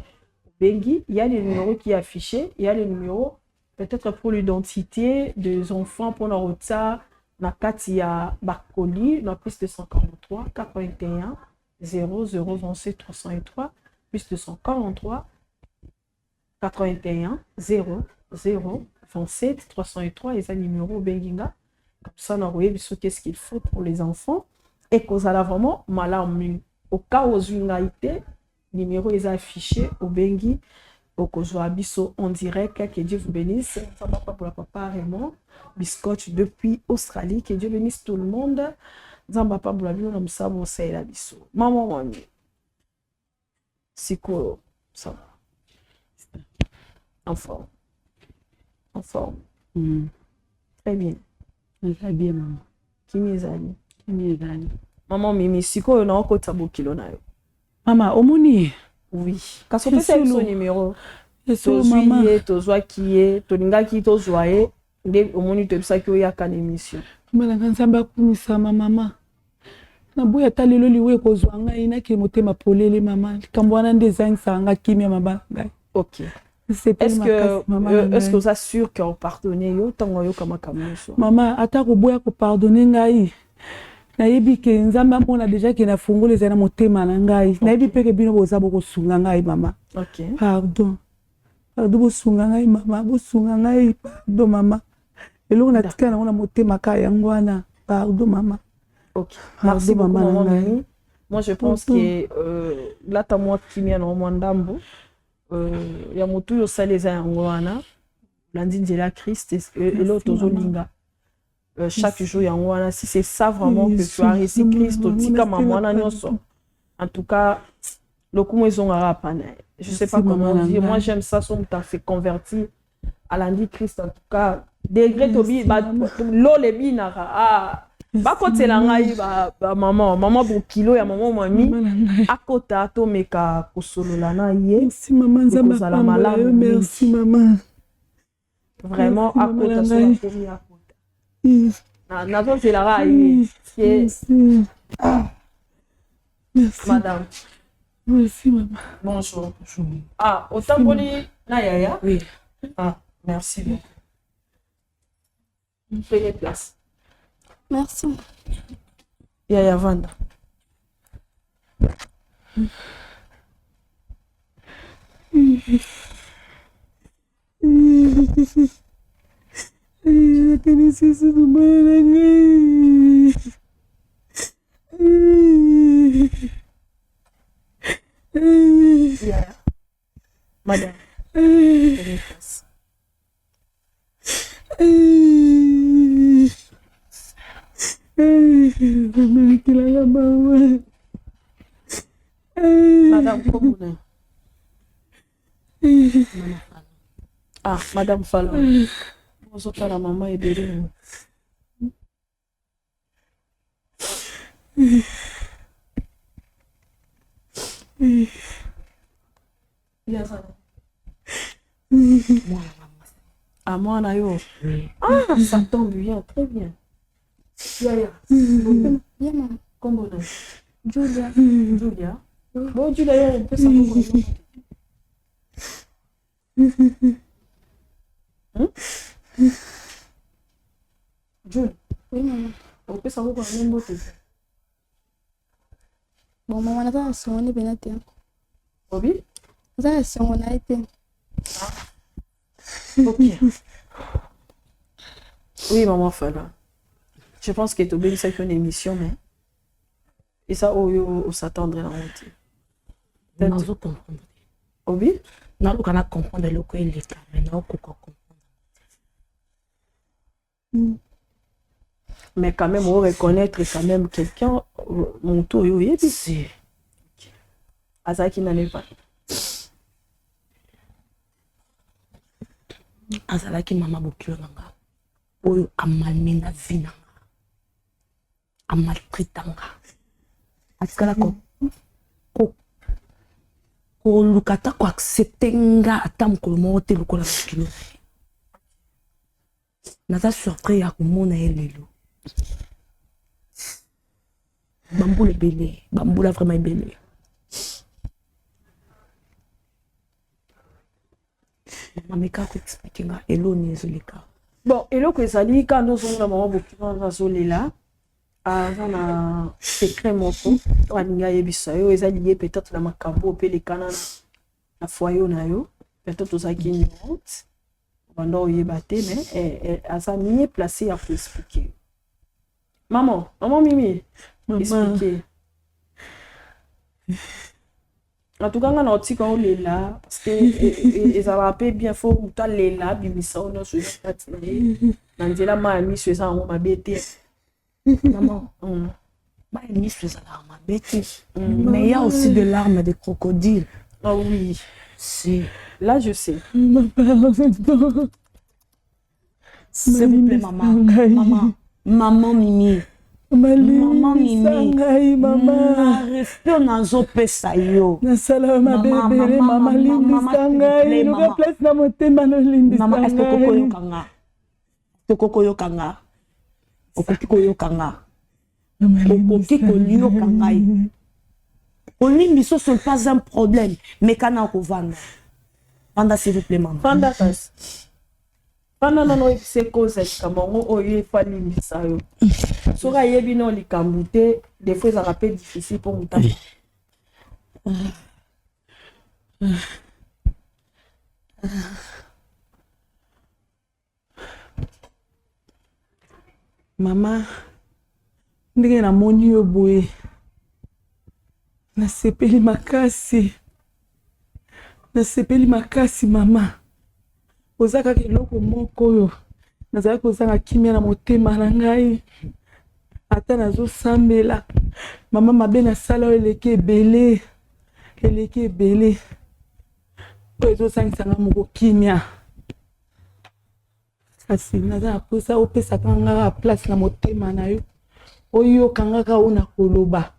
bengi il y a les numéros qui affichés il y a les numéros peut-être pour l'identité des enfants pour la rota na kati ya bakoli na plus de 143 81 0027 303 plus de 143 81 0027 303 et ça numéro benginga comme ça na roye biso qu'est-ce qu'il faut pour les enfants et kozala vraiment malamu au cas où unité numéro est affiché au bengi au kozwa biso en direct que Dieu vous bénisse ça va pas pour la papa Raymond biscotte depuis Australie que Dieu bénisse tout le monde nzamba pa bula bino na musabo c'est la biso maman mami siko ça va en forme très bien maman kimi ezali maman mimi siko na okota bokilo nayo mama omoni oui kasi opesa biso numéro tozwa kiye tolingaki tozwa ye nde omoni toyebisaki oyaka na émission malanga nzambe akumisama mama naboya ata lelo liwe ekozwa ngai nake motema polele mama likambo wana nde ezangisaka nga kimia mabala ngai ok est-ce que oza sûr que opardonne yo ntango oyoka makambo nyonso mama ata koboya kopardone ngai nayebi ke nzambe amona deja ke nafungola ezali na motema na ngai nayebi mpe ke bino boza bokosunga ngai mama pardon bosunga ngai mama bosunga ngai pardon mama eloko natika nango na motema ka yango wana pardon mama merci beaucoup maman. Moi je pense que là ta moi kimia na mwandambo ya motu yo saleza yango wana landi nzela Christ et l'autre tozolinga chaque jour yango wana si c'est ça vraiment que tu as reçu Christ otika mamwana nyonso en tout cas le coup ils ont rapana je sais pas comment dire moi j'aime ça son t'as fait convertir à l'andi Christ en tout cas degré tobi lo le binara bakotela ngai ba maman bokilo ya maman mami akota to meka kosolola na ye merci maman nzamba malamu merci maman vraiment akota so la komi akota nazo c'est la raille madame. Merci maman. Bonjour. Ah, autant boni na yaya. Oui. Ah, merci beaucoup. Prenez place. Merci. Yaya Vanda. Yeah. Madame. Prenez place. Madame, comment vous êtes? Ah, Madame Fallon. Bonjour, la maman est belle. Ah, moi, Nayo. Ah, ça tombe bien, très bien. Yaya. Bien, maman. Comment on est? Julia. Julia. Bon, Julia, on peut savoir comment. Jules. Oui, maman. On peut savoir comment on est. Bon, maman, on a si on est bien. Oui? On a si on a été. Ok. Oui, maman Fallon. Je pense que tu as obéi une émission, mais. Et ça, on s'attendrait à honte. On a comprendre. Oui? On a comprendre le quoi il est là, mais on comprendre. Mais quand même, on reconnaître quand même quelqu'un, mon tour, oui, c'est. Azaki n'en est pas. Azalaki mama bokilo nanga. Oyo amalmena vina. Amaltritanga. Atikala ko lukata ko acceptenga ata mokolo moko te lokola bokilo. Naza surpris ya komona ye lelo. Bambula ebele, bambula vraiment ebele. Mameka ko expliquer nga eloni ezoleka. Bon, eloko ezali quand nous sommes na mama bokilo na zolela. Avant na secret moko waninga yebisa yo ezali lié peut-être na makambo pe les canana na foyer na yo peut-être ozaki ignorante banda oyeba te mais asa mieux placé à expliquer. Maman Mimi, expliquer. En tout cas, on a un petit quand est là parce que ils ont rappelé bien fort où toi les là bimisa on a sur la télé. Nandela m'a mis sur ça on m'a bêté. Maman, mais il y a aussi de larmes de crocodile. Oh oui, c'est là je sais. S'il vous plaît, maman Mimi. Maman Mimi. Maman, respect nazo pesa yo. Na salama bébé, maman limbisa ngai. Nuka place na motema no limbisa ngai. Maman, est-ce que koko yokanga? Koko yokanga? Okoki koyokanga. Okoki koyokanga. Olimbiso ce n'est pas un problème. Mais kana kovanda. Vanda s'il vous plaît, maman. Vanda kas. Vanda non c'est cause kamongo oye fa limbisa yo. Sora yebi non likambute des fois ça rappelle difficile pour muta. Mama, ndenge namoni yo boye nasepeli makasi mama. Oza kaka eloko moko oyo nazalaki kozanga kimia na motema na ngai ata nazosambela mama mabe nasala oyo eleki ebele oyo ezosangisanga moko kimia. Kasi naza na posa opesaka nga place na motema na yo oyokanga kaka oyo na koloba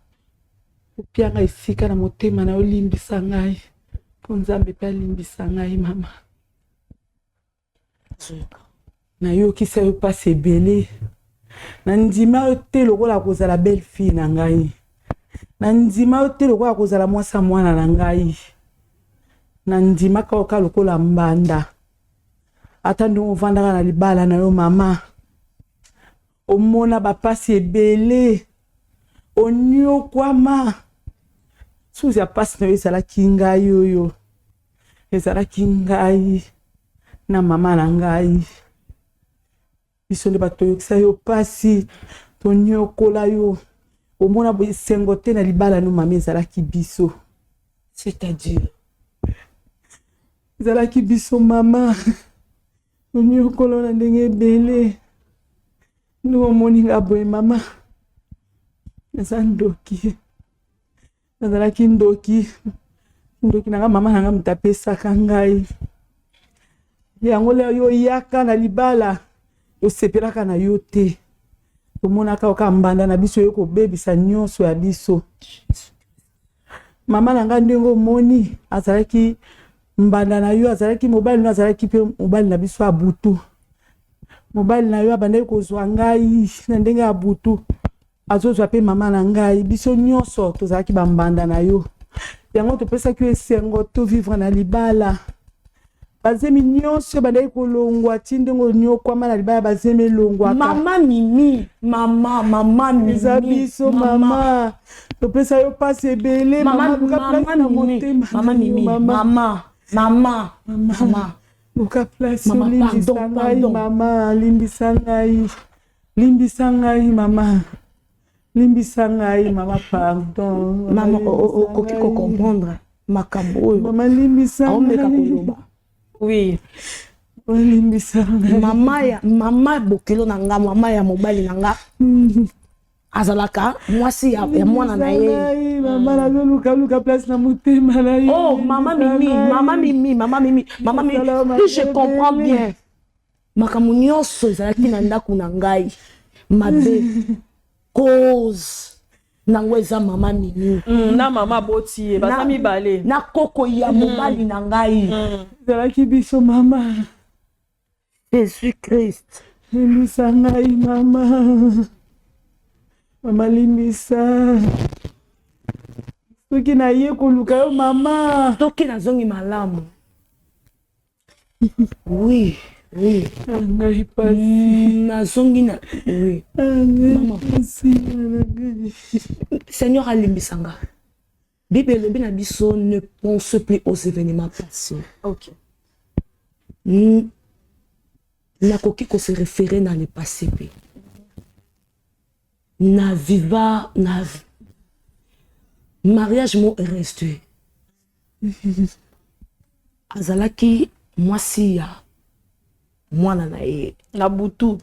opianga esika na motema na yo limbisa ngai mpo Nzambe mpe alimbisa ngai mama. nayokisa yo mpasi ebele na ndima yo te lokola kozala belle fille na ngai na ndima yo te lokola kozala mwasa mwana na ngai na ndima kaka lokola mbanda ata ndenge ovandaka na libala na yo mama omona bapasi ebele onyokwama suzi ya pasi na yo ezalaki ngai oyo ezalaki ngai na mama na ngai biso nde bato oyokisa yo pasi tonyokola yo omona bosengo te na libala no mama ezalaki biso c'est-à-dire ezalaki biso mama tonyokola na ndenge ebele nde omoni nga boye mama eza ndoki nazalaki ndoki nanga mama nanga moto apesaka ngai yango leo yo yaka na libala osepelaka na yo te tomonaka oka mbanda na biso yo kobebisa nyonso ya biso mama nanga ndenge omoni azalaki mbanda na yo azalaki mobali no azalaki mpe mobali na biso abutu mobali na yo abandaki kozwa ngai na ndenge ya butu azozwa mpe mama na ngai biso nyonso tozalaki bambanda na yo yango topesaki yo esengo to vivre na libala bazemi nyonso bandaki kolongwa ti ndenge onyokwama na libala bazemi elongwaka mama mimi mama mimi eza biso mama topesa yo pasi ebele mama luka place olimbisa ngai mama limbisa ngai mama limbisa ngai mama pardon mama okoki comprendre makambo oyo mama limbisa aomeka koloba oui limbisa mama bokelo na nga mama ya mobali na nga azalaka mwasi ya mwana na ye mama naluka place na motema na ye oh mama mimi je comprends bien makambo nyonso ezalaki na ndako na ngai mabe cause nango eza mama mimi na mama boti baza mibale na koko ya mobali na ngai ezalaki biso mama Jésus Christ limbisa ngai mama limbisa soki naye koluka yo mama soki nazongi malamu oui ngai pasi nazongi na oui mama Seigneur alimbisanga Bible elobi na biso ne pense plus aux événements passés. OK. Nakoki ko se référer dans le passé pe. Na viva na mariage mo resté. Azalaki mwasi ya mwana na ye na butu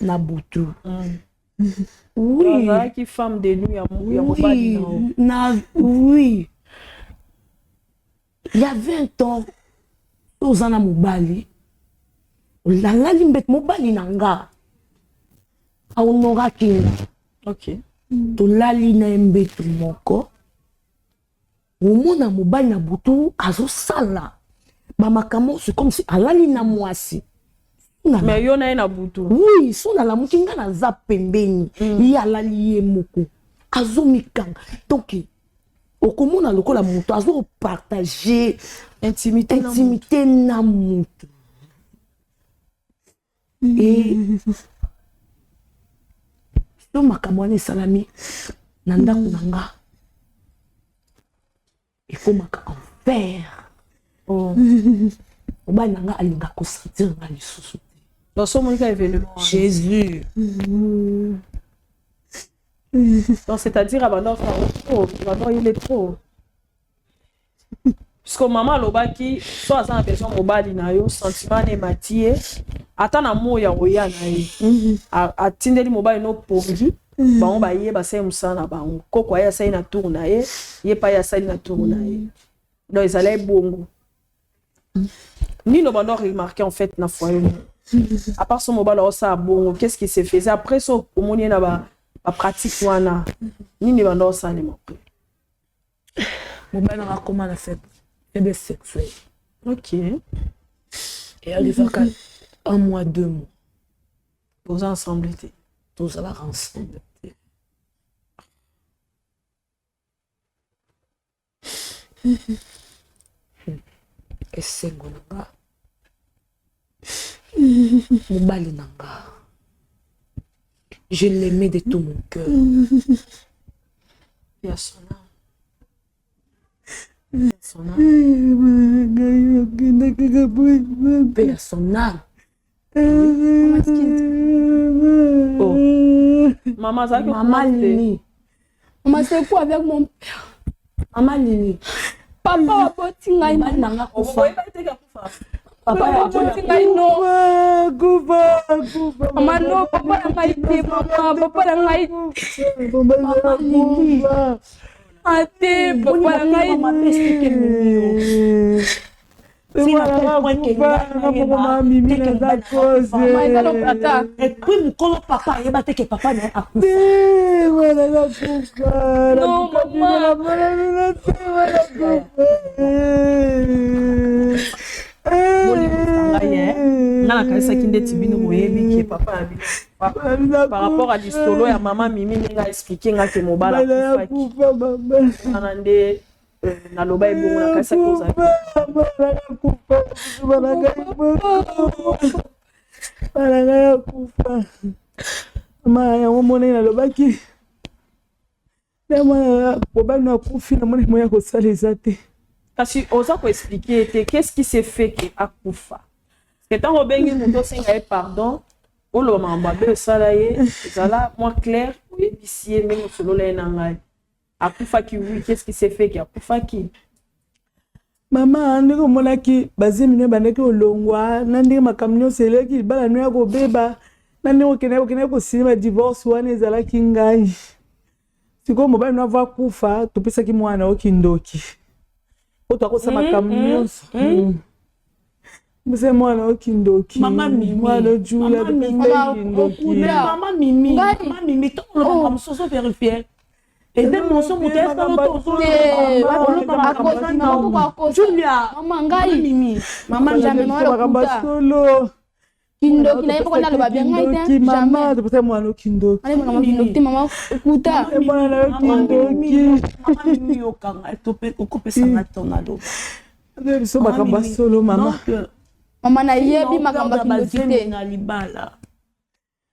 oui azalaki femme de nuit ya mobali oui il y a 20 ans ozana mobali olalali mbet mobali na nga aonoraki nga OK tolali na mbetu moko omona mobali na butu azosala bamakambo c'est comme si alali na mwasi mais yo na ye na butu oui so na la mukinga na za pembeni ye alali ye moko azomikanga donc okomona lokola moto azo partager intimité na moto et so makambo wana esalami na ndako na nga ekomaka enfer mobali na nga alinga kosentir nga lisusu dans ce moment événement Jésus donc c'est-à-dire abandon il est trop puisque maman lobaki so aza na besoin mobali na yo sentiment ne matie ata na moya oya na ye atindeli mobali no pongi bango baye basali mosala na bango koko aye asali na tour na ye ye pa ye asali na tour na ye donc ezalaki bongo nino bando remarqué en fait na foyer à part son mobile ça bon qu'est-ce qui s'est fait après ça au moins na ba pratique wana nini bando ça les montrer mobile na comment la fait faiblesse sexuelle OK et arrive 1 mois, 2 mois. Tous ensemble. Tous ensemble. Esengo nanga. Mobali nanga. Je l'aimais de tout mon cœur. Et à son âme. Paix à son âme. Oh. Maman, ça Maman Lini. Maman, c'est quoi avec mon père? Maman Lini. Papa va porter ngai nanga kufa. Papa va porter ngai no. Maman no, papa ngai te papa, papa ngai. Maman Lini. Ate, papa ngai ma peste que mio. Et puis mon papa, il va que papa n'est pas. Non, par rapport à l'histoire ya maman Mimi nga expliquer nga ke mobala kufa na loba ebongo na kasa koza kufa mama ya mona na lobaki na mwana mobali na kufi na mwana moya kosala ezate kasi oza ko expliquer te qu'est-ce qui s'est fait que akufa que tant obengi muto senga pardon olo mamba be sala ye ezala moi clair oui bisie même solo la na ngai akufa ki oui qu'est-ce qui s'est fait que akufa ki mama ndeko monaki bazimi ne bandaki olongwa na ndenge makamnyo seleki bala no ya kobeba na ndeko kene ko sinema divorce wana ezalaki ngai siko mobali no ava kufa topesaki mwana okindoki otakosa makamnyo Mse mwana okindoki. Mama Mimi. Mwana Jula. Mama Mimi. Mama Mimi. Tant on va me soso vérifier. Et même mon son monté dans notre Julia. Mama ngai Mimi. Mama jamais mwana solo. Kindoki na yeko na loba bien ngai mama topesa mwana okindoki. Ale mwana kindoki mama kuta. Mwana okindoki. Mama Mimi okanga tope okopesa matona lo. Biso makamba solo mama. Mama na yebi makamba kindoki na libala.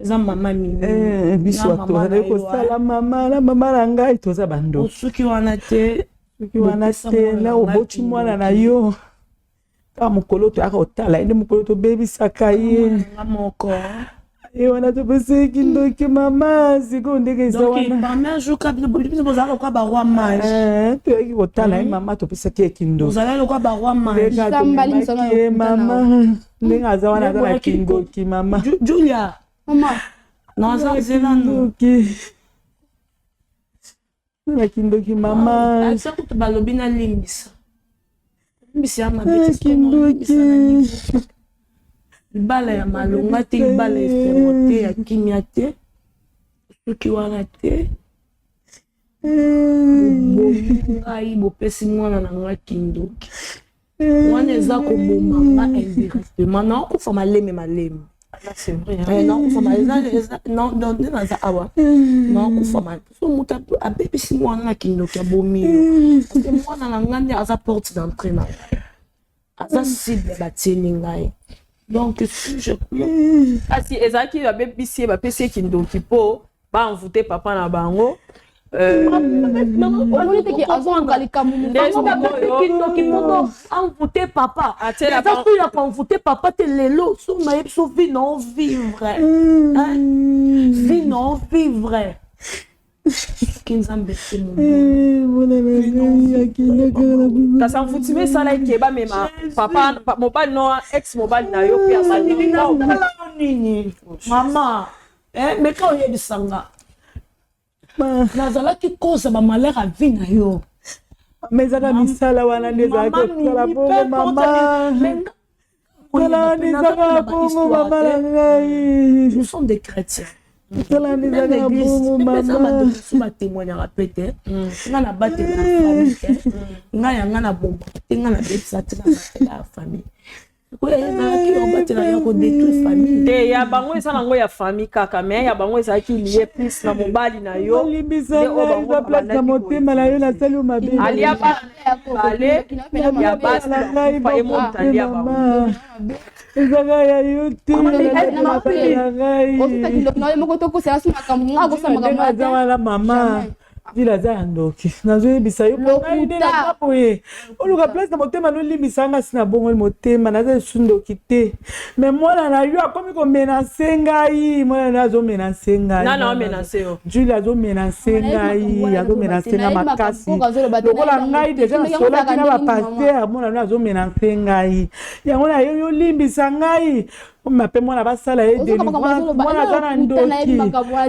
Eza mama Mimi. Biso atona ko sala mama na mama na ngai toza bando. Suki wana te. Suki wana te la oboti mwana na yo. Ka mukolo to aka otala ende mukolo to baby sakaye. Moko. Et on a tout passé kindoki mama siko ndeke za wana. Donc mama joka biso bozala kwa ba roi mage. To eki otala mama to pesa ke kindoki. Bozala kwa ba roi mage. Sambali sana mama. Ndenge za wana za kindoki mama. Julia. Mama. Naza zelano. Na kindoki mama. Asa kutu balobi na limbisa. Limbisa ma bêtise kindoki. Libala ya malonga te, libala ya fermote ya kimia te. Suki wana te. Ngai bopesi mwana na nga kindoki. Wana eza koboma nga indirectement. Na okufa maleme. C'est vrai. Non, okufa maleme. Non, naza awa. Na okufa maleme. So muta abebisi mwana na kindoki ya bomi. Parce que mwana na nga nde aza porte d'entrée na. Aza cible batieli ngai. Donc si je asi ezaki ba bebisi ba pesi kindoki po ba envoûter papa na bango on était qui azon kalika mumu kindoki poto envoûter papa atela pas il a pas envoûter papa te lelo so na yebso vie non vivre hein vie non vivre kinzambe kasa mfutime sala ikeba mema papa mobile no ex mobile na yo pia nini mama mais quand il y a du sanga nazala ki cause ba malheur à vie na yo mais zaka misala wana ndeza ko sala bongo mama wala ndeza bongo mama ngai nous sommes des chrétiens. Dans l'église, ma témoigne répété, on a battu la famille, on a bombe, on a la famille. te ya bango eza nango ya famille kaka mais ya bango ezalaki lié plus na mobali na yo olimbisanga place na motema na yo nasali yo mabe alia bale ya basi pa emotali ya bango ezaka ya yo te aza wana mama vila aza ya ndoki nazoyebisa yo boye oluka place na motema nolimbisanga si na bongo motema naza esu ndoki te me mwana na yo akomi komenase ngai mwana na azomenase ngai Julie azomenase ngai azomenase nga makasi lokola ngai deja nasolaki na bapaster mwana na azomenase ngai yango na yo yolimbisa ngai mape mwana basala ye délivrance mwana aza na ndoki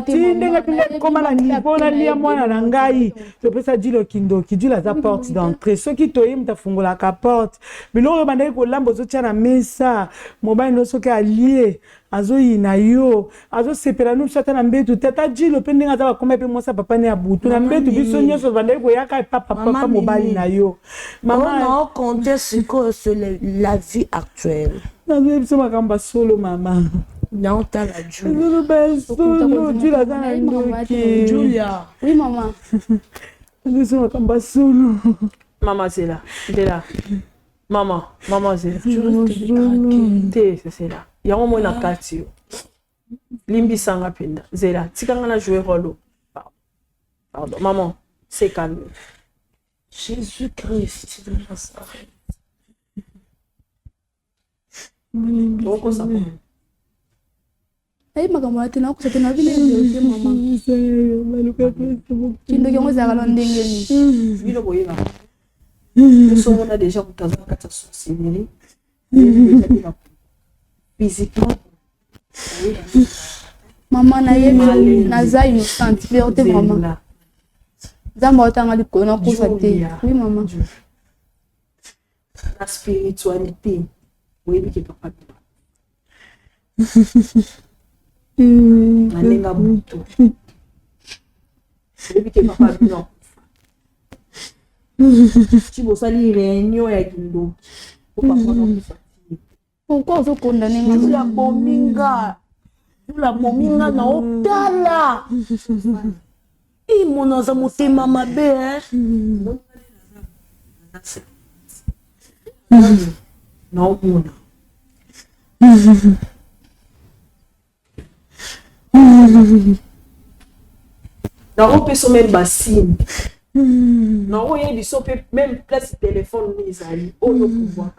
ti ndenge mpe koma na niveau nalia mwana na ngai topesa Julie kindoki Julie aza porte d'entrée soki toye moto afungolaka porte biloko oyo bandaki kolamba ozotia na mesa mobali no soki alie azoyina yo azosepela no biso ata na mbetu te ata Julie mpe ndenge aza bakoma mpe mwasi papa ne ya butu na mbetu biso nyonso bandaki koyaka epapa mobali na yo mama compter sikoyo sur la vie actuelle nazoyebisa makambo solo mama naotala solo Julie aza na ndoki Julia oui mama nazoyebisa makambo solo mama zela ndela mama zela te c'est là yango moi na kati yo limbisanga penda zela tikanga na jouer rôle pardon maman c'est calme Jésus-Christ de Nazareth Ai makambo ate na kusate na vile ndio mama. Kindo kiongo za la ndenge ni. Vile boyeba. Nous sommes on a déjà mutaza kata sorcellerie. Physiquement. Mama na yebi na za innocent mais ote mama. Zamba otanga liko na kusate. Oui mama. La spiritualité. Oui, qui est papa. Alenga butu. Oui, qui est papa non. Tu vas salir réunion ya kindo. Papa non fatigué. Pourquoi vous condamnez la bominga? La bominga na otala. I monaza motema mabe Non, mon. Non, on peut se mettre bassine. Non, on peut même place téléphone misali. On peut pouvoir.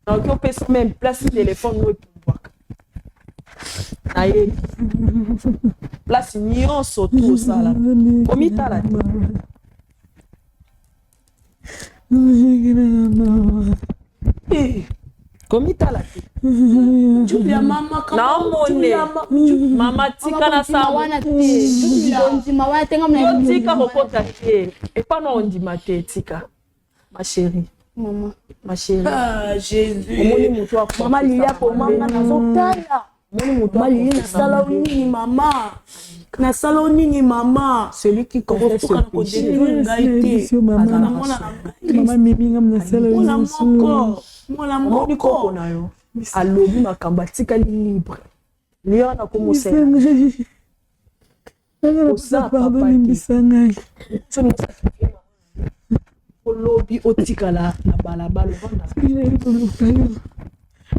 Donc on peut se même place téléphone on peut pouvoir. Aïe. Place nion surtout ça là. Omita la. Komita la Julia mama mama tika na sawana ndima wana tenga mna tika kokota te et pas non ndima te tika ma chérie mama ma chérie ah Jésus omoni mutu wa mama liya ko mama na zotala omoni mutu wa na sala nini mama na sala nini mama celui qui confesse ko détruire ngaité mama miminga mna sala Mona moko na yo alobi makamba tikali libre lio na komosela pardon limbisanga olobi otikala na balabala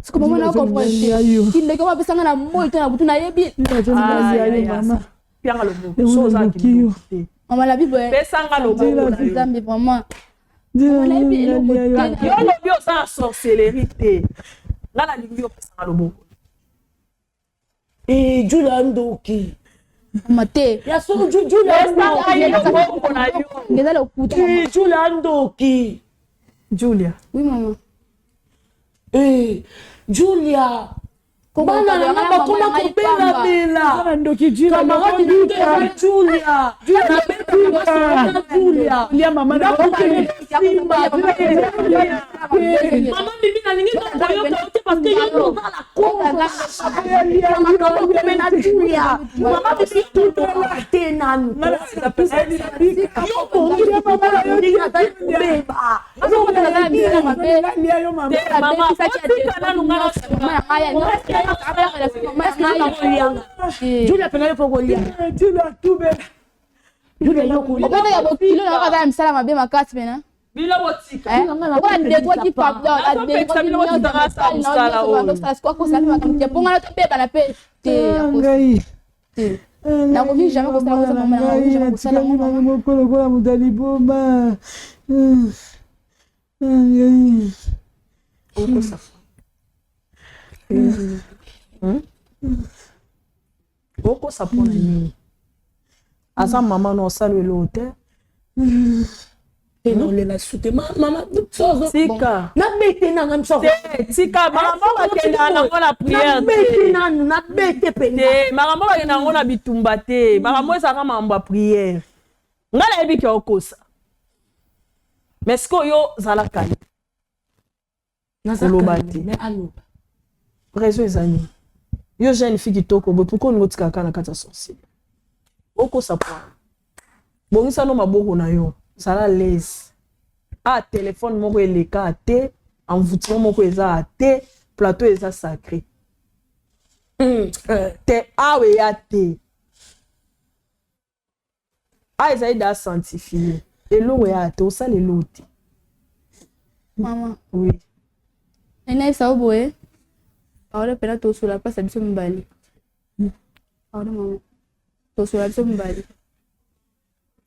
Siko mama na comprendre kinde ko mabisanga na moyo to na butu na yebi mama pianga lobo so za ki mama la bible pesanga lobo na yo zambi vraiment yo lobi oza sorcellerie te nga na lingi opesanga loboko Julia ndoki mate ya so Julia loboko na yo ngeza le kuta Julia ndoki Julia oui mama Julia bana na bakoma kopela bela ndoki Julia camarade Julia Julia mama na mama mimi na ningi ko yo ko te parce que yo dans la cause mais na Julia maman bibi tout la tenanu yo bongi maman yo ni na beba azo na Julia pena yo fogolia Julia tubela Julia yo ko Okoto ya bokilo na kaka misala mabe makasi pena. Bila botika. Okola ndeko ki pardon, la ndeko ki no tangasa musala o. Kwa ko sali makamtia ponga na tobeba na pe te. Te. Na ko vi jamais ko sala ko mama na ko jamais ko sala mama mokolo kwa mudali bomba. Oko safa. Oko safa na nini? Asa mama no salo elote. Et non la soute maman Tika. Na bete na ngam so. Tika maman ba kenda na ngona prière. Na bete pena. Maman ba kenda ngona bitumba te. Maman esa ka mamba prière. Ngala ebi ke okosa. Mais ce que yo zala kali. Na zakali. Mais allo. Réseau ezani. Yo jeune fille kitoko bo pourquoi on ngotika kana kata sorcier. Oko sapwa. Bongisa no maboko na yo. Sala laisse. Ah téléphone moko eleka te, envoûtement moko eza te, plateau eza sacré. Te awe ya te. Ah eza da sanctifié. Elo ya te, osala elo te. Maman. Oui. Ena isa oboe. Ahora pena to sur la place biso mbali. Ahora maman. To sur la biso mbali.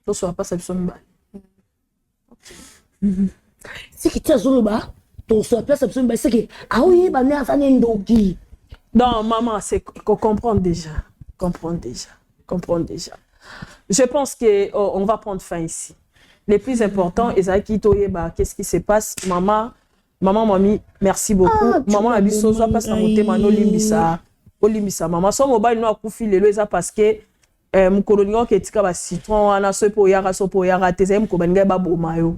To sur la place biso mbali. Si qui tient zoloba, ton soit place absolument c'est que ah oui bah ne ça n'est ndoki. Non maman c'est comprendre déjà. Je pense que on va prendre fin ici. Le plus important ezaki toyeba qu'est-ce qui se passe maman mami merci beaucoup. Maman a biso zo passe na motema no limbisa maman so mobile no akufi lelo eza parce que mukoloningo ketika ba citron wana so po yara te zem ko benga ba bomayo.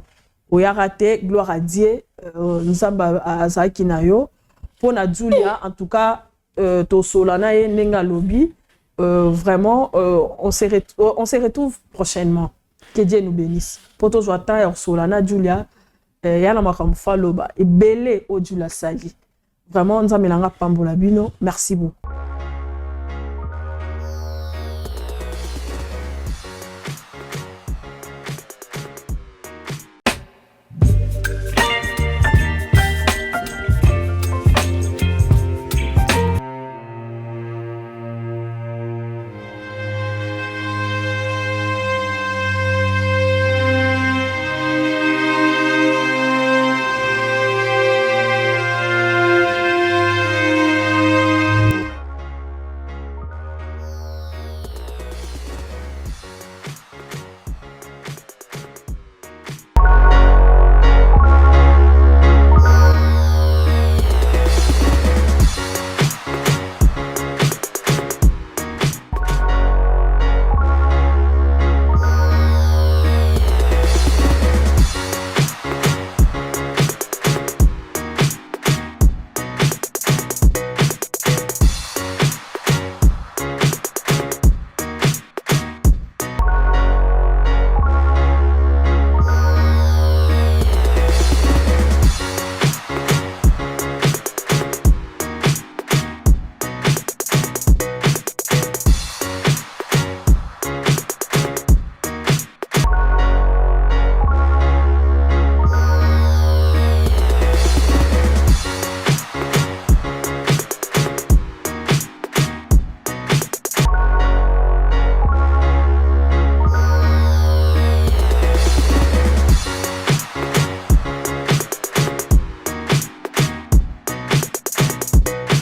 Oyarate, gloire à Dieu, Nzamba azaki na yo. Pour na Julia, en tout cas, to solana et nenga lobby. Vraiment, on se retrouve prochainement. Que Dieu nous bénisse. Pour to joata et solana Julia, yana makamfa loba et belé au Julia sali. Vraiment, Nzamba langa pambola bino. Merci beaucoup.